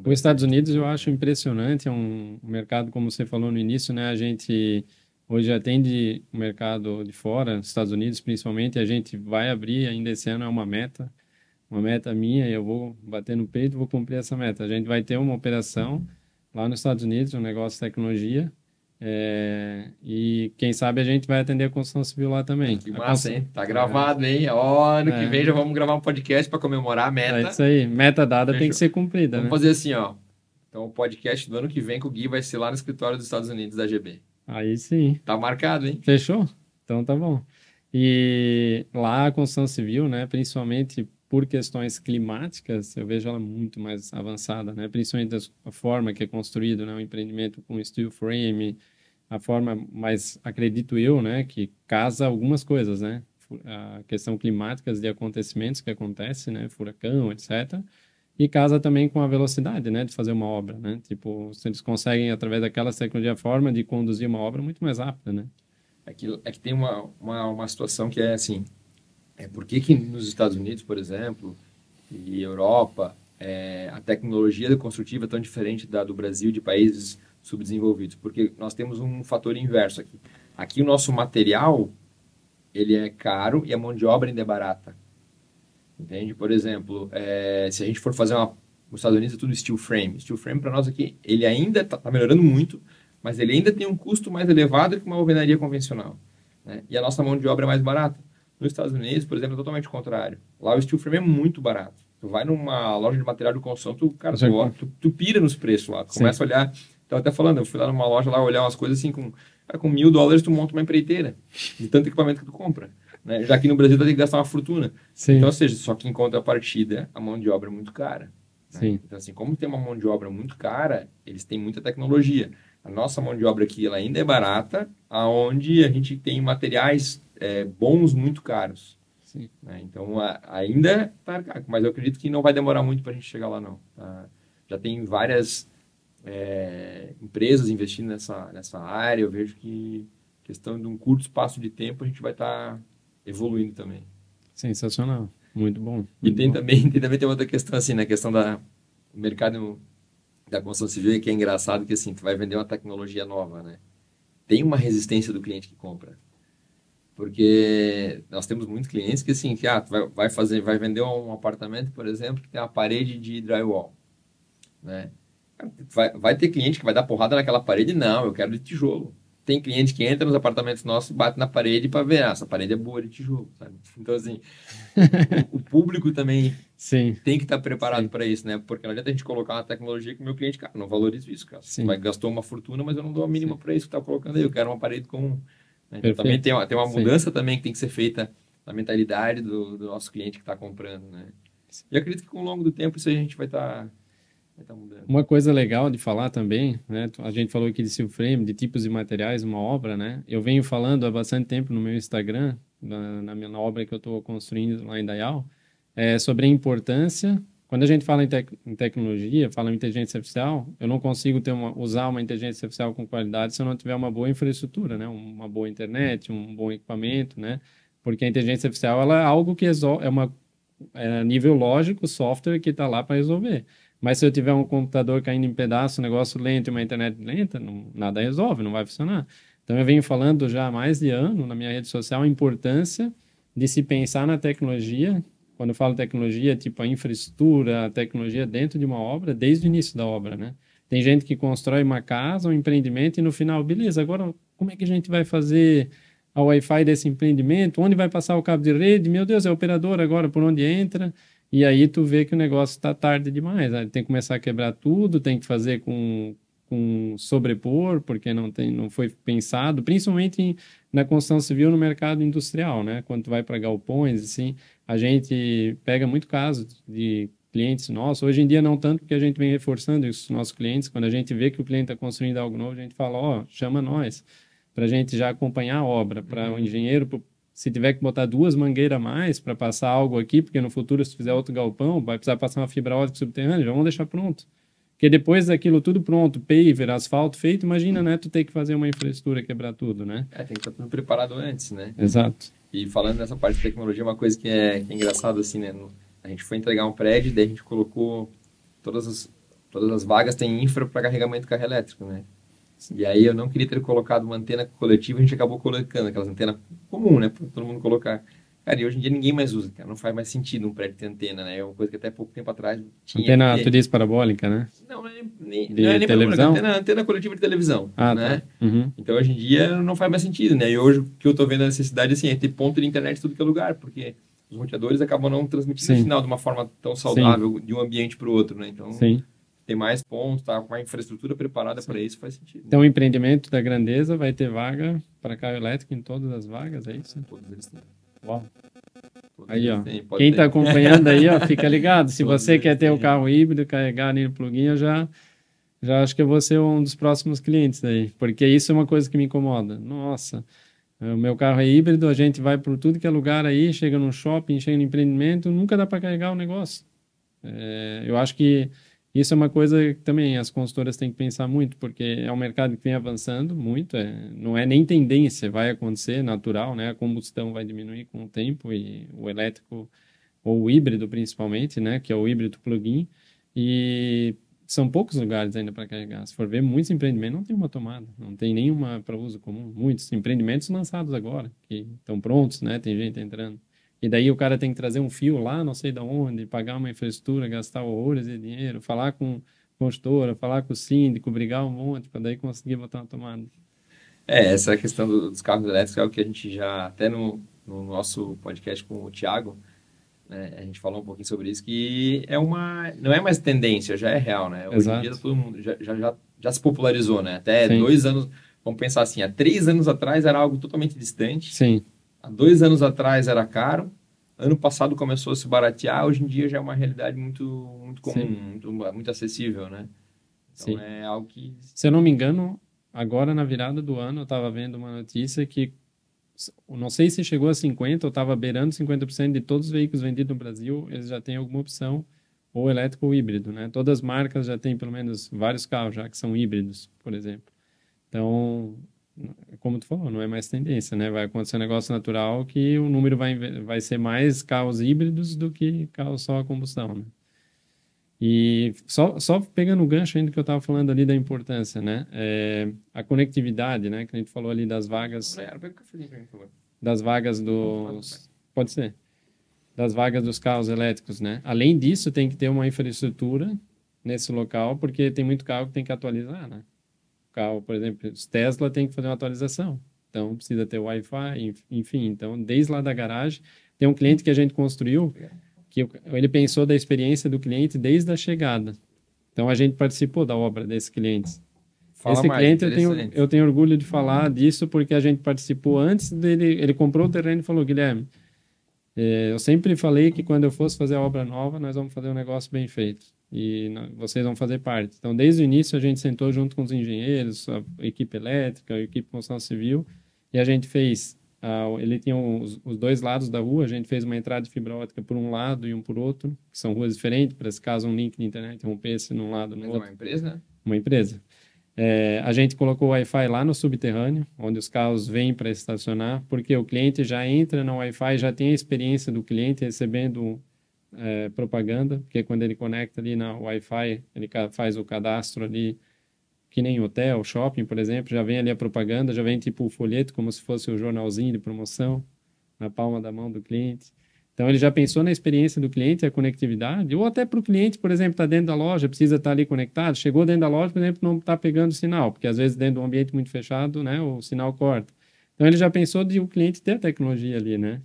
Os Estados Unidos eu acho impressionante, é um mercado, como você falou no início, né? A gente hoje atende o mercado de fora, Estados Unidos principalmente, a gente vai abrir ainda esse ano, é uma meta minha, e eu vou bater no peito e vou cumprir essa meta. A gente vai ter uma operação lá nos Estados Unidos, um negócio de tecnologia, E quem sabe a gente vai atender a construção civil lá também. Que massa, hein? Tá gravado, hein? Ó, ano que vem já vamos gravar um podcast para comemorar a meta. É isso aí. Meta dada Fechou. tem que ser cumprida, Vamos né? fazer assim, ó. Então, o podcast do ano que vem com o Gui vai ser lá no escritório dos Estados Unidos da GB. Aí sim. Tá marcado, hein? Fechou? Então tá bom. E lá a construção civil, né, principalmente por questões climáticas, eu vejo ela muito mais avançada, né? Principalmente a forma que é construído, né, o empreendimento com steel frame, a forma, mas acredito eu, né, que casa algumas coisas, né? A questão climáticas de acontecimentos que acontecem, né, furacão, etc. E casa também com a velocidade, né, de fazer uma obra, né? Tipo, se eles conseguem, através daquelas tecnologias, a forma de conduzir uma obra muito mais rápida, né? É que tem uma situação que é assim, por que nos Estados Unidos, por exemplo, e Europa, a tecnologia construtiva é tão diferente da do Brasil e de países subdesenvolvidos? Porque nós temos um fator inverso aqui. Aqui o nosso material, ele é caro e a mão de obra ainda é barata. Entende? Por exemplo, se a gente for fazer nos Stados Unidos é tudo steel frame. Steel frame para nós aqui, ele ainda está melhorando muito, mas ele ainda tem um custo mais elevado que uma alvenaria convencional, né? E a nossa mão de obra é mais barata. Nos Estados Unidos, por exemplo, é totalmente o contrário. Lá o steel frame é muito barato. Tu vai numa loja de material de construção, tu pira nos preços lá. Tu começa a olhar. Estava até falando, eu fui lá numa loja lá olhar umas coisas assim, com $1.000 tu monta uma empreiteira de tanto equipamento que tu compra, né? Já que no Brasil tu tem que gastar uma fortuna. Sim. Então, ou seja, só que em contrapartida, a mão de obra é muito cara, né? Sim. Então, assim, como tem uma mão de obra muito cara, eles têm muita tecnologia. A nossa mão de obra aqui, ela ainda é barata, aonde a gente tem materiais bons muito caros. Sim. Né? Então, ainda está arcaico, mas eu acredito que não vai demorar muito para a gente chegar lá, não. Tá? Já tem várias empresas investindo nessa área. Eu vejo que, questão de um curto espaço de tempo, a gente vai estar evoluindo também. Sensacional. Muito bom. E também tem outra questão, assim, na questão do mercado da construção civil, que é engraçado que, assim, tu vai vender uma tecnologia nova, né? Tem uma resistência do cliente que compra. Porque nós temos muitos clientes que, assim, tu vai vender um apartamento, por exemplo, que tem uma parede de drywall, né? Vai ter cliente que vai dar porrada naquela parede, não, eu quero de tijolo. Tem cliente que entra nos apartamentos nossos, bate na parede para ver, essa parede é boa de tijolo, sabe? Então, assim, o público também Sim. tem que estar preparado para isso, né? Porque não adianta a gente colocar uma tecnologia que o meu cliente, cara, não valorizo isso, cara. Gastou uma fortuna, mas eu não dou a mínima para isso que tá colocando aí, eu quero uma parede comum. Né? Então, também tem uma mudança também que tem que ser feita na mentalidade do nosso cliente que está comprando, né? E eu acredito que com o longo do tempo isso aí a gente vai estar mudando. Uma coisa legal de falar também, né? A gente falou aqui de steel frame, de tipos de materiais, uma obra, né? Eu venho falando há bastante tempo no meu Instagram, na minha obra que eu estou construindo lá em Dayal, sobre a importância. Quando a gente fala em tecnologia, fala em inteligência artificial, eu não consigo usar uma inteligência artificial com qualidade se eu não tiver uma boa infraestrutura, né? Uma boa internet, um bom equipamento, né? Porque a inteligência artificial ela é algo que é nível lógico, software que está lá para resolver. Mas se eu tiver um computador caindo em pedaço, um negócio lento e uma internet lenta, nada resolve, não vai funcionar. Então, eu venho falando já há mais de ano na minha rede social a importância de se pensar na tecnologia. Quando eu falo tecnologia, tipo a infraestrutura, a tecnologia dentro de uma obra, desde o início da obra, né? Tem gente que constrói uma casa, um empreendimento, e no final, beleza, agora como é que a gente vai fazer a Wi-Fi desse empreendimento? Onde vai passar o cabo de rede? Meu Deus, é o operador agora, por onde entra? E aí tu vê que o negócio está tarde demais, né? Tem que começar a quebrar tudo, tem que fazer com sobrepor, porque não foi pensado, principalmente na construção civil no mercado industrial, né? Quando tu vai para galpões, assim, a gente pega muito caso de clientes nossos. Hoje em dia não tanto, porque a gente vem reforçando isso com os nossos clientes. Quando a gente vê que o cliente está construindo algo novo, a gente fala, chama nós, para a gente já acompanhar a obra, para o engenheiro, se tiver que botar 2 mangueiras a mais para passar algo aqui, porque no futuro, se fizer outro galpão, vai precisar passar uma fibra ótica subterrânea, já vamos deixar pronto. Porque depois daquilo tudo pronto, paver, asfalto feito, imagina, né? Tu ter que fazer uma infraestrutura, quebrar tudo, né? Tem que estar tudo preparado antes, né? Exato. E falando nessa parte de tecnologia, uma coisa que é engraçado, assim, né? A gente foi entregar um prédio, daí a gente colocou todas as vagas tem infra para carregamento de carro elétrico, né? E aí eu não queria ter colocado uma antena coletiva, a gente acabou colocando aquelas antenas comum, né? Para todo mundo colocar. Cara, e hoje em dia ninguém mais usa, cara. Não faz mais sentido um prédio ter antena, né? É uma coisa que até pouco tempo atrás tinha. Antena, tu diz parabólica, né? Não é não é nem televisão? Antena coletiva de televisão, né? Tá. Uhum. Então, hoje em dia, não faz mais sentido, né? E hoje, o que eu tô vendo a necessidade, assim, é ter ponto de internet em tudo que é lugar, porque os roteadores acabam não transmitindo o sinal de uma forma tão saudável de um ambiente para o outro, né? Então, ter mais pontos, tá com a infraestrutura preparada para isso faz sentido. Então, o empreendimento da Grandeza vai ter vaga para carro elétrico em todas as vagas, é isso? Todos eles têm. Uau. Todos Aí, ó. têm, Quem está acompanhando aí, ó, fica ligado. Se Todos você quer ter o têm. carro híbrido, carregar ali no plugin, eu já acho que eu vou ser um dos próximos clientes aí. Porque isso é uma coisa que me incomoda. Nossa, o meu carro é híbrido, a gente vai por tudo que é lugar aí, chega num shopping, chega no empreendimento, nunca dá para carregar o negócio. Eu acho que isso é uma coisa que também as consultoras têm que pensar muito, porque é um mercado que vem avançando muito, não é nem tendência, vai acontecer, natural, né? A combustão vai diminuir com o tempo e o elétrico, ou o híbrido principalmente, né? Que é o híbrido plug-in, e são poucos lugares ainda para carregar. Se for ver, muitos empreendimentos não tem uma tomada, não tem nenhuma para uso comum. Muitos empreendimentos lançados agora, que estão prontos, né? Tem gente entrando. E daí o cara tem que trazer um fio lá, não sei de onde, pagar uma infraestrutura, gastar horrores de dinheiro, falar com construtora, falar com o síndico, brigar um monte, para daí conseguir botar uma tomada. Essa questão dos carros elétricos é algo que a gente já, até no nosso podcast com o Thiago, né, a gente falou um pouquinho sobre isso, que não é mais tendência, já é real, né? Hoje em dia todo mundo já se popularizou, né? Até 2 anos, vamos pensar assim, há 3 anos atrás era algo totalmente distante. Sim. Há 2 anos atrás era caro, ano passado começou a se baratear, hoje em dia já é uma realidade muito, muito comum, muito acessível, né? Então é algo que... Se eu não me engano, agora na virada do ano eu estava vendo uma notícia que, não sei se chegou a 50% ou estava beirando 50% de todos os veículos vendidos no Brasil, eles já têm alguma opção, ou elétrico ou híbrido, né? Todas as marcas já têm pelo menos vários carros já que são híbridos, por exemplo. Então, como tu falou, não é mais tendência, né? Vai acontecer um negócio natural que o número vai ser mais carros híbridos do que carros só a combustão, né? E só pegando o gancho ainda que eu estava falando ali da importância, né? A conectividade, né? Que a gente falou ali das vagas... Das vagas dos... Pode ser. Das vagas dos carros elétricos, né? Além disso, tem que ter uma infraestrutura nesse local, porque tem muito carro que tem que atualizar, né? Carro, por exemplo, os Tesla tem que fazer uma atualização. Então, precisa ter Wi-Fi, enfim. Então, desde lá da garagem, tem um cliente que a gente construiu que ele pensou da experiência do cliente desde a chegada. Então, a gente participou da obra desse cliente. Esse cliente, eu tenho orgulho de falar disso, porque a gente participou antes dele. Ele comprou o terreno e falou, Guilherme, eu sempre falei que quando eu fosse fazer a obra nova, nós vamos fazer um negócio bem feito. E vocês vão fazer parte. Então, desde o início, a gente sentou junto com os engenheiros, a equipe elétrica, a equipe de construção civil, e a gente fez... ele tinha os 2 lados da rua, a gente fez uma entrada de fibra ótica por um lado e um por outro, que são ruas diferentes, para se caso um link de internet rompesse num lado no outro. Mas é uma empresa? Uma empresa. A gente colocou o Wi-Fi lá no subterrâneo, onde os carros vêm para estacionar, porque o cliente já entra no Wi-Fi, já tem a experiência do cliente recebendo propaganda, porque quando ele conecta ali na Wi-Fi, ele faz o cadastro ali, que nem hotel, shopping, por exemplo, já vem ali a propaganda, já vem tipo o folheto, como se fosse o jornalzinho de promoção, na palma da mão do cliente. Então, ele já pensou na experiência do cliente, a conectividade, ou até para o cliente, por exemplo, está dentro da loja, precisa estar ali conectado, chegou dentro da loja, por exemplo, não está pegando sinal, porque às vezes dentro de um ambiente muito fechado, né, o sinal corta. Então, ele já pensou de o cliente ter a tecnologia ali, né,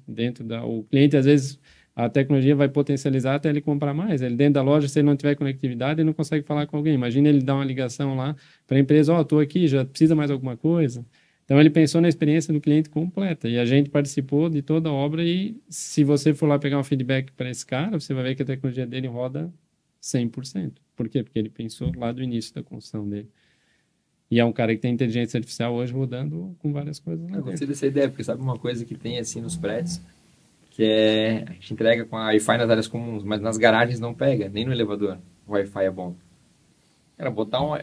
o cliente, às vezes, a tecnologia vai potencializar até ele comprar mais. Ele dentro da loja, se ele não tiver conectividade, ele não consegue falar com alguém. Imagina ele dar uma ligação lá para a empresa, estou aqui, já precisa mais alguma coisa? Então, ele pensou na experiência do cliente completa. E a gente participou de toda a obra e se você for lá pegar um feedback para esse cara, você vai ver que a tecnologia dele roda 100%. Por quê? Porque ele pensou lá do início da construção dele. E é um cara que tem inteligência artificial hoje rodando com várias coisas. Eu gostei dessa ideia, porque sabe uma coisa que tem assim nos prédios? Que a gente entrega com a Wi-Fi nas áreas comuns, mas nas garagens não pega, nem no elevador. O Wi-Fi é bom. Cara, botar uma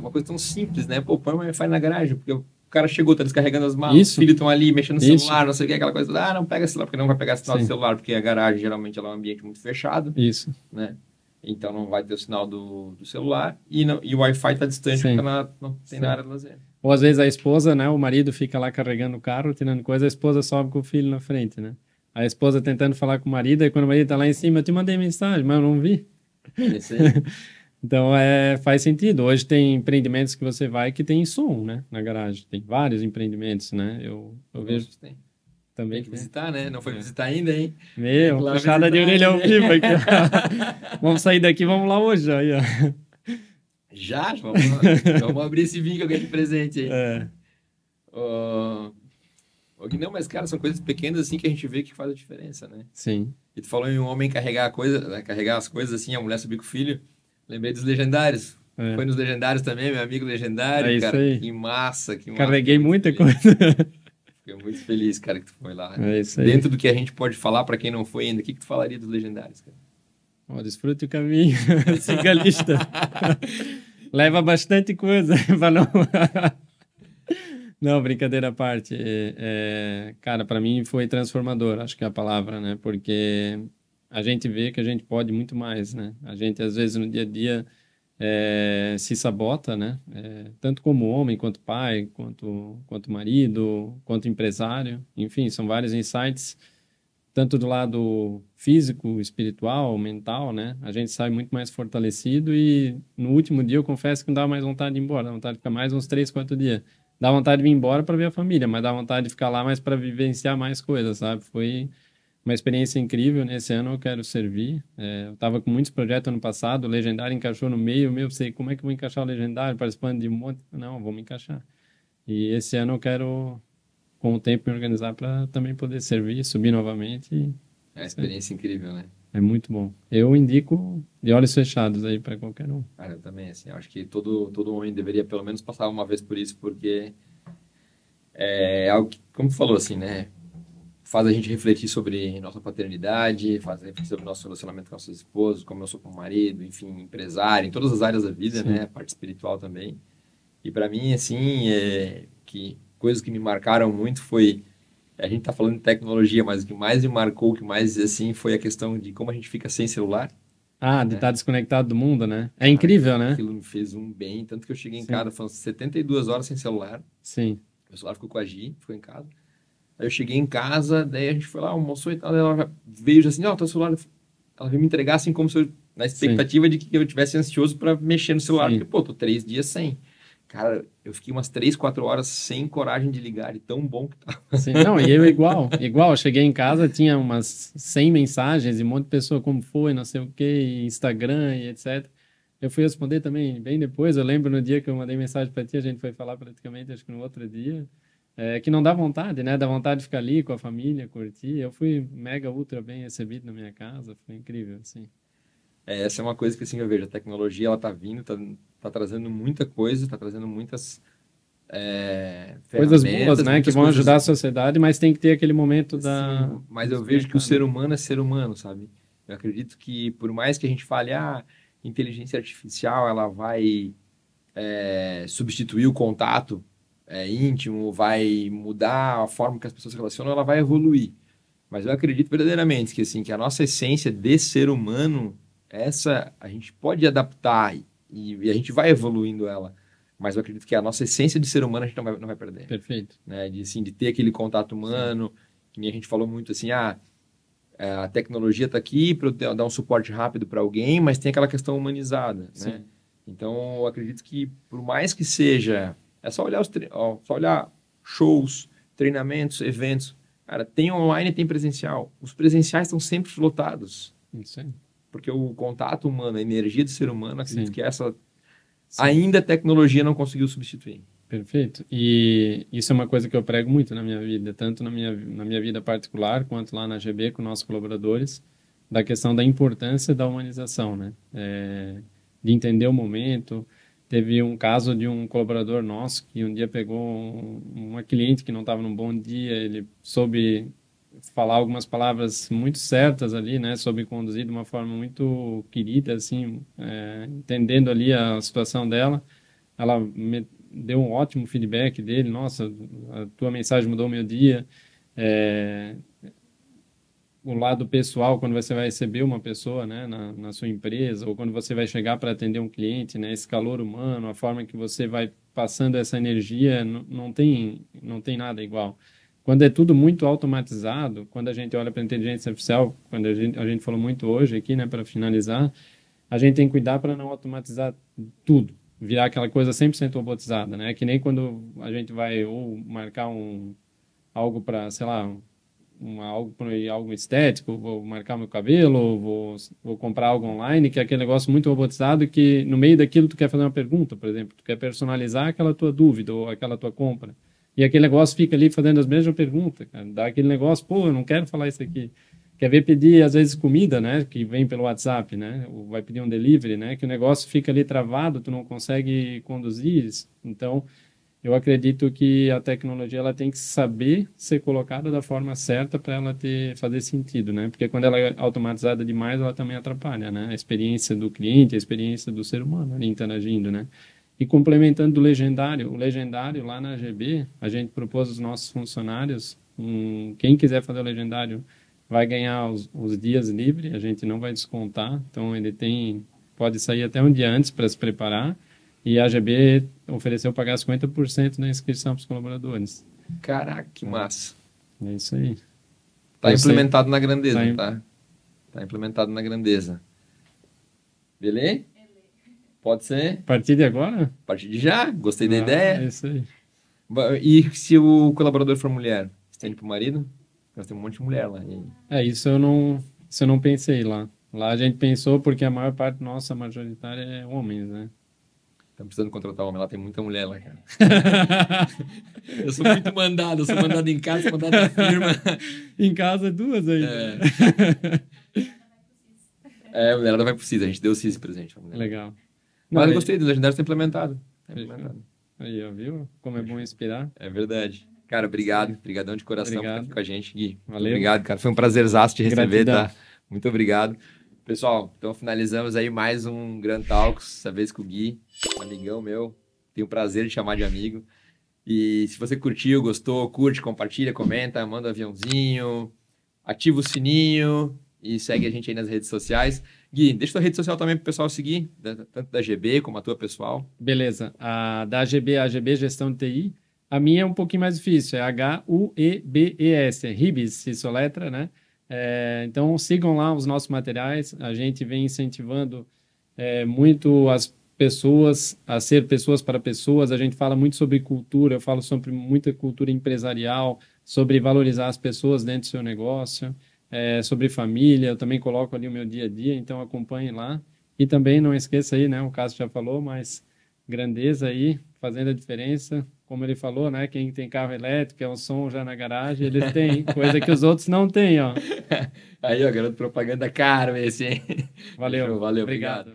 coisa tão simples, né? Pô, põe um Wi-Fi na garagem, porque o cara chegou, tá descarregando as malas, os filhos estão ali mexendo no celular, não sei o que, aquela coisa. Não pega celular, porque não vai pegar sinal do celular, porque a garagem geralmente ela é um ambiente muito fechado. Isso. Né? Então não vai ter o sinal do celular e o Wi-Fi está distante, porque não tem na área de lazer. Ou às vezes a esposa, né? O marido fica lá carregando o carro, tirando coisa, a esposa sobe com o filho na frente, né? A esposa tentando falar com o marido, e quando o marido tá lá em cima, eu te mandei mensagem, mas eu não vi. Então, faz sentido. Hoje tem empreendimentos que você vai que tem som, né, na garagem. Tem vários empreendimentos, né? Eu vejo Nossos tem. também Tem que que tem. visitar, né? Não foi É. visitar ainda, hein? Tem que Meu, ir lá puxada de visitar orelha ao ainda, hein? vivo aqui. Vamos sair daqui, vamos lá hoje. Aí, ó. Já, vamos abrir esse vinho que eu ganhei de presente aí. É, Ó, não, mas, cara, são coisas pequenas assim que a gente vê que faz a diferença, né? sim. E tu falou em um homem carregar a coisa, né, carregar as coisas assim, a mulher subir com o filho. Lembrei dos Legendários. É, Foi nos Legendários também, meu amigo é Legendário, isso cara. aí. Que massa, que massa. Fiquei Carreguei muito muita feliz. coisa. Fiquei muito feliz, cara, que tu foi lá. É isso aí. Dentro do que a gente pode falar pra quem não foi ainda, o que que tu falaria dos Legendários, cara? Ó, desfrute o caminho. Siga a lista. Leva bastante coisa para não. Não, brincadeira à parte. Cara, para mim foi transformador, acho que é a palavra, né? Porque a gente vê que a gente pode muito mais, né? A gente, às vezes, no dia a dia se sabota, né? Tanto como homem, quanto pai, quanto marido, quanto empresário. Enfim, são vários insights, tanto do lado físico, espiritual, mental, né? A gente sai muito mais fortalecido e no último dia eu confesso que não dá mais vontade de ir embora, dá vontade de ficar mais uns 3, 4 dias. Dá vontade de vir embora para ver a família, mas dá vontade de ficar lá mais para vivenciar mais coisas, sabe? Foi uma experiência incrível. Nesse ano eu quero servir. Eu estava com muitos projetos ano passado, o Legendário encaixou no meio, meu, sei como é que eu vou encaixar o Legendário, participando de um monte. Não, vou me encaixar. E esse ano eu quero, com o tempo, me organizar para também poder servir, subir novamente. É uma experiência incrível, né? É muito bom. Eu indico de olhos fechados aí para qualquer um. Cara, eu também, assim, eu acho que todo homem deveria pelo menos passar uma vez por isso, porque é algo que, como tu falou, assim, né? Faz a gente refletir sobre nossa paternidade, faz refletir sobre nosso relacionamento com nossos esposos, como eu sou com o marido, enfim, empresário, em todas as áreas da vida, Sim. né? A parte espiritual também. E para mim, assim, que coisas que me marcaram muito foi, a gente tá falando de tecnologia, mas o que mais me marcou, o que mais, assim, foi a questão de como a gente fica sem celular, Ah, de né? estar desconectado do mundo, né? É Cara, incrível, né? aquilo me fez um bem, tanto que eu cheguei em Sim, casa, foram 72 horas sem celular, sim, meu celular ficou com a Gi, ficou em casa. Aí eu cheguei em casa, daí a gente foi lá, almoçou e tal, daí ela veio assim, ó, teu celular, ela veio me entregar assim como se eu, na sim, expectativa de que eu tivesse ansioso para mexer no celular, porque, sim. pô, tô 3 dias sem. Cara, eu fiquei umas 3, 4 horas sem coragem de ligar, e tão bom que tava. Sim, não, e eu igual, igual, eu cheguei em casa, tinha umas 100 mensagens e um monte de pessoa, como foi, não sei o que, Instagram e etc. Eu fui responder também bem depois, eu lembro no dia que eu mandei mensagem para ti, a gente foi falar praticamente, acho que no outro dia, que não dá vontade, né? Dá vontade de ficar ali com a família, curtir. Eu fui mega, ultra bem recebido na minha casa, foi incrível, assim. Essa é uma coisa que assim eu vejo, a tecnologia ela tá vindo, tá trazendo muita coisa, tá trazendo muitas Coisas boas, ferramentas, né, que muitas vão coisas. ajudar a sociedade, mas tem que ter aquele momento Sim, mas eu vejo que o desconectar, né? ser humano é ser humano, sabe? Eu acredito que por mais que a gente fale, inteligência artificial, ela vai substituir o contato íntimo, vai mudar a forma que as pessoas se relacionam, ela vai evoluir. Mas eu acredito verdadeiramente que assim, que a nossa essência de ser humano, essa a gente pode adaptar e a gente vai evoluindo ela. Mas eu acredito que a nossa essência de ser humano a gente não vai perder, Perfeito. né? De, assim, de ter aquele contato Sim, humano, que nem a gente falou muito assim, a tecnologia está aqui para dar um suporte rápido para alguém, mas tem aquela questão humanizada, né? sim, Então, eu acredito que por mais que seja, é só olhar só olhar shows, treinamentos, eventos. Cara, tem online e tem presencial. Os presenciais estão sempre lotados, isso aí. porque o contato humano, a energia do ser humano, acredito Sim, que essa sim. ainda a tecnologia não conseguiu substituir. Perfeito. E isso é uma coisa que eu prego muito na minha vida, tanto na minha vida particular, quanto lá na GB com nossos colaboradores, da questão da importância da humanização, né? De entender o momento. Teve um caso de um colaborador nosso que um dia pegou uma cliente que não estava num bom dia, ele soube falar algumas palavras muito certas ali, né? Soube conduzir de uma forma muito querida, assim, entendendo ali a situação dela. Ela deu um ótimo feedback dele. Nossa, a tua mensagem mudou o meu dia. É, o lado pessoal, quando você vai receber uma pessoa, né, na sua empresa, ou quando você vai chegar para atender um cliente, né, esse calor humano, a forma que você vai passando essa energia, não tem nada igual. Quando é tudo muito automatizado, quando a gente olha para a inteligência artificial, quando a gente falou muito hoje aqui, né, para finalizar, a gente tem que cuidar para não automatizar tudo, virar aquela coisa 100% robotizada, né? Que nem quando a gente vai ou marcar algo para, sei lá, algo estético, vou marcar meu cabelo, vou comprar algo online, que é aquele negócio muito robotizado que no meio daquilo tu quer fazer uma pergunta, por exemplo, tu quer personalizar aquela tua dúvida ou aquela tua compra. E aquele negócio fica ali fazendo as mesmas perguntas, cara. Dá aquele negócio, pô, eu não quero falar isso aqui. Quer ver pedir, às vezes, comida, né? Que vem pelo WhatsApp, né? Ou vai pedir um delivery, né? Que o negócio fica ali travado, tu não consegue conduzir isso. Então, eu acredito que a tecnologia ela tem que saber ser colocada da forma certa para ela fazer sentido, né? Porque quando ela é automatizada demais, ela também atrapalha, né? A experiência do cliente, a experiência do ser humano ali interagindo, né? E complementando do legendário, o legendário lá na AGB, a gente propôs aos nossos funcionários, quem quiser fazer o legendário vai ganhar os dias livres, a gente não vai descontar, então ele pode sair até um dia antes para se preparar, e a AGB ofereceu pagar 50% da inscrição para os colaboradores. Caraca, que massa. É isso aí. Tá implementado na grandeza, tá? Tá implementado na grandeza. Beleza? Pode ser? A partir de agora? A partir de já. Gostei da ideia. É isso aí. E se o colaborador for mulher? Estende pro marido? Nós temos um monte de mulher lá. Isso eu não pensei lá. Lá a gente pensou porque a maior parte nossa majoritária é homens, né? Estamos precisando contratar homem. Lá tem muita mulher lá, cara. Eu sou muito mandado. Eu sou mandado em casa, mandado na firma. Em casa, duas aí. A mulherada vai pro CIS. A gente deu o CIS presente. Legal. Mas eu gostei do legendário ser implementado. Aí, ó, viu? Como é bom inspirar. É verdade. Cara, obrigado. Obrigadão de coração por estar aqui com a gente, Gui. Valeu. Obrigado, cara. Foi um prazerzaço te receber, Gratidão. tá? Muito obrigado. Pessoal, então finalizamos aí mais um Grand Talks, dessa vez com o Gui, um amigão meu. Tenho o prazer de chamar de amigo. E se você curtiu, gostou, curte, compartilha, comenta, manda um aviãozinho, ativa o sininho e segue a gente aí nas redes sociais. Gui, deixa tua rede social também pro pessoal seguir, tanto da GB como a tua pessoal. Beleza. Da AGB, a AGB Gestão de TI. A minha é um pouquinho mais difícil, é HUEBES, é Ribes, se soletra, né? Então sigam lá os nossos materiais, a gente vem incentivando muito as pessoas a ser pessoas para pessoas, a gente fala muito sobre cultura, eu falo sobre muita cultura empresarial, sobre valorizar as pessoas dentro do seu negócio, sobre família, eu também coloco ali o meu dia a dia, então acompanhe lá. E também não esqueça aí, né, o Cássio já falou, mas grandeza aí, fazendo a diferença, como ele falou, né, quem tem carro elétrico, é um som já na garagem, eles têm, coisa que os outros não têm, ó. Aí, ó, garoto propaganda caro esse, hein? Valeu. Valeu, obrigado.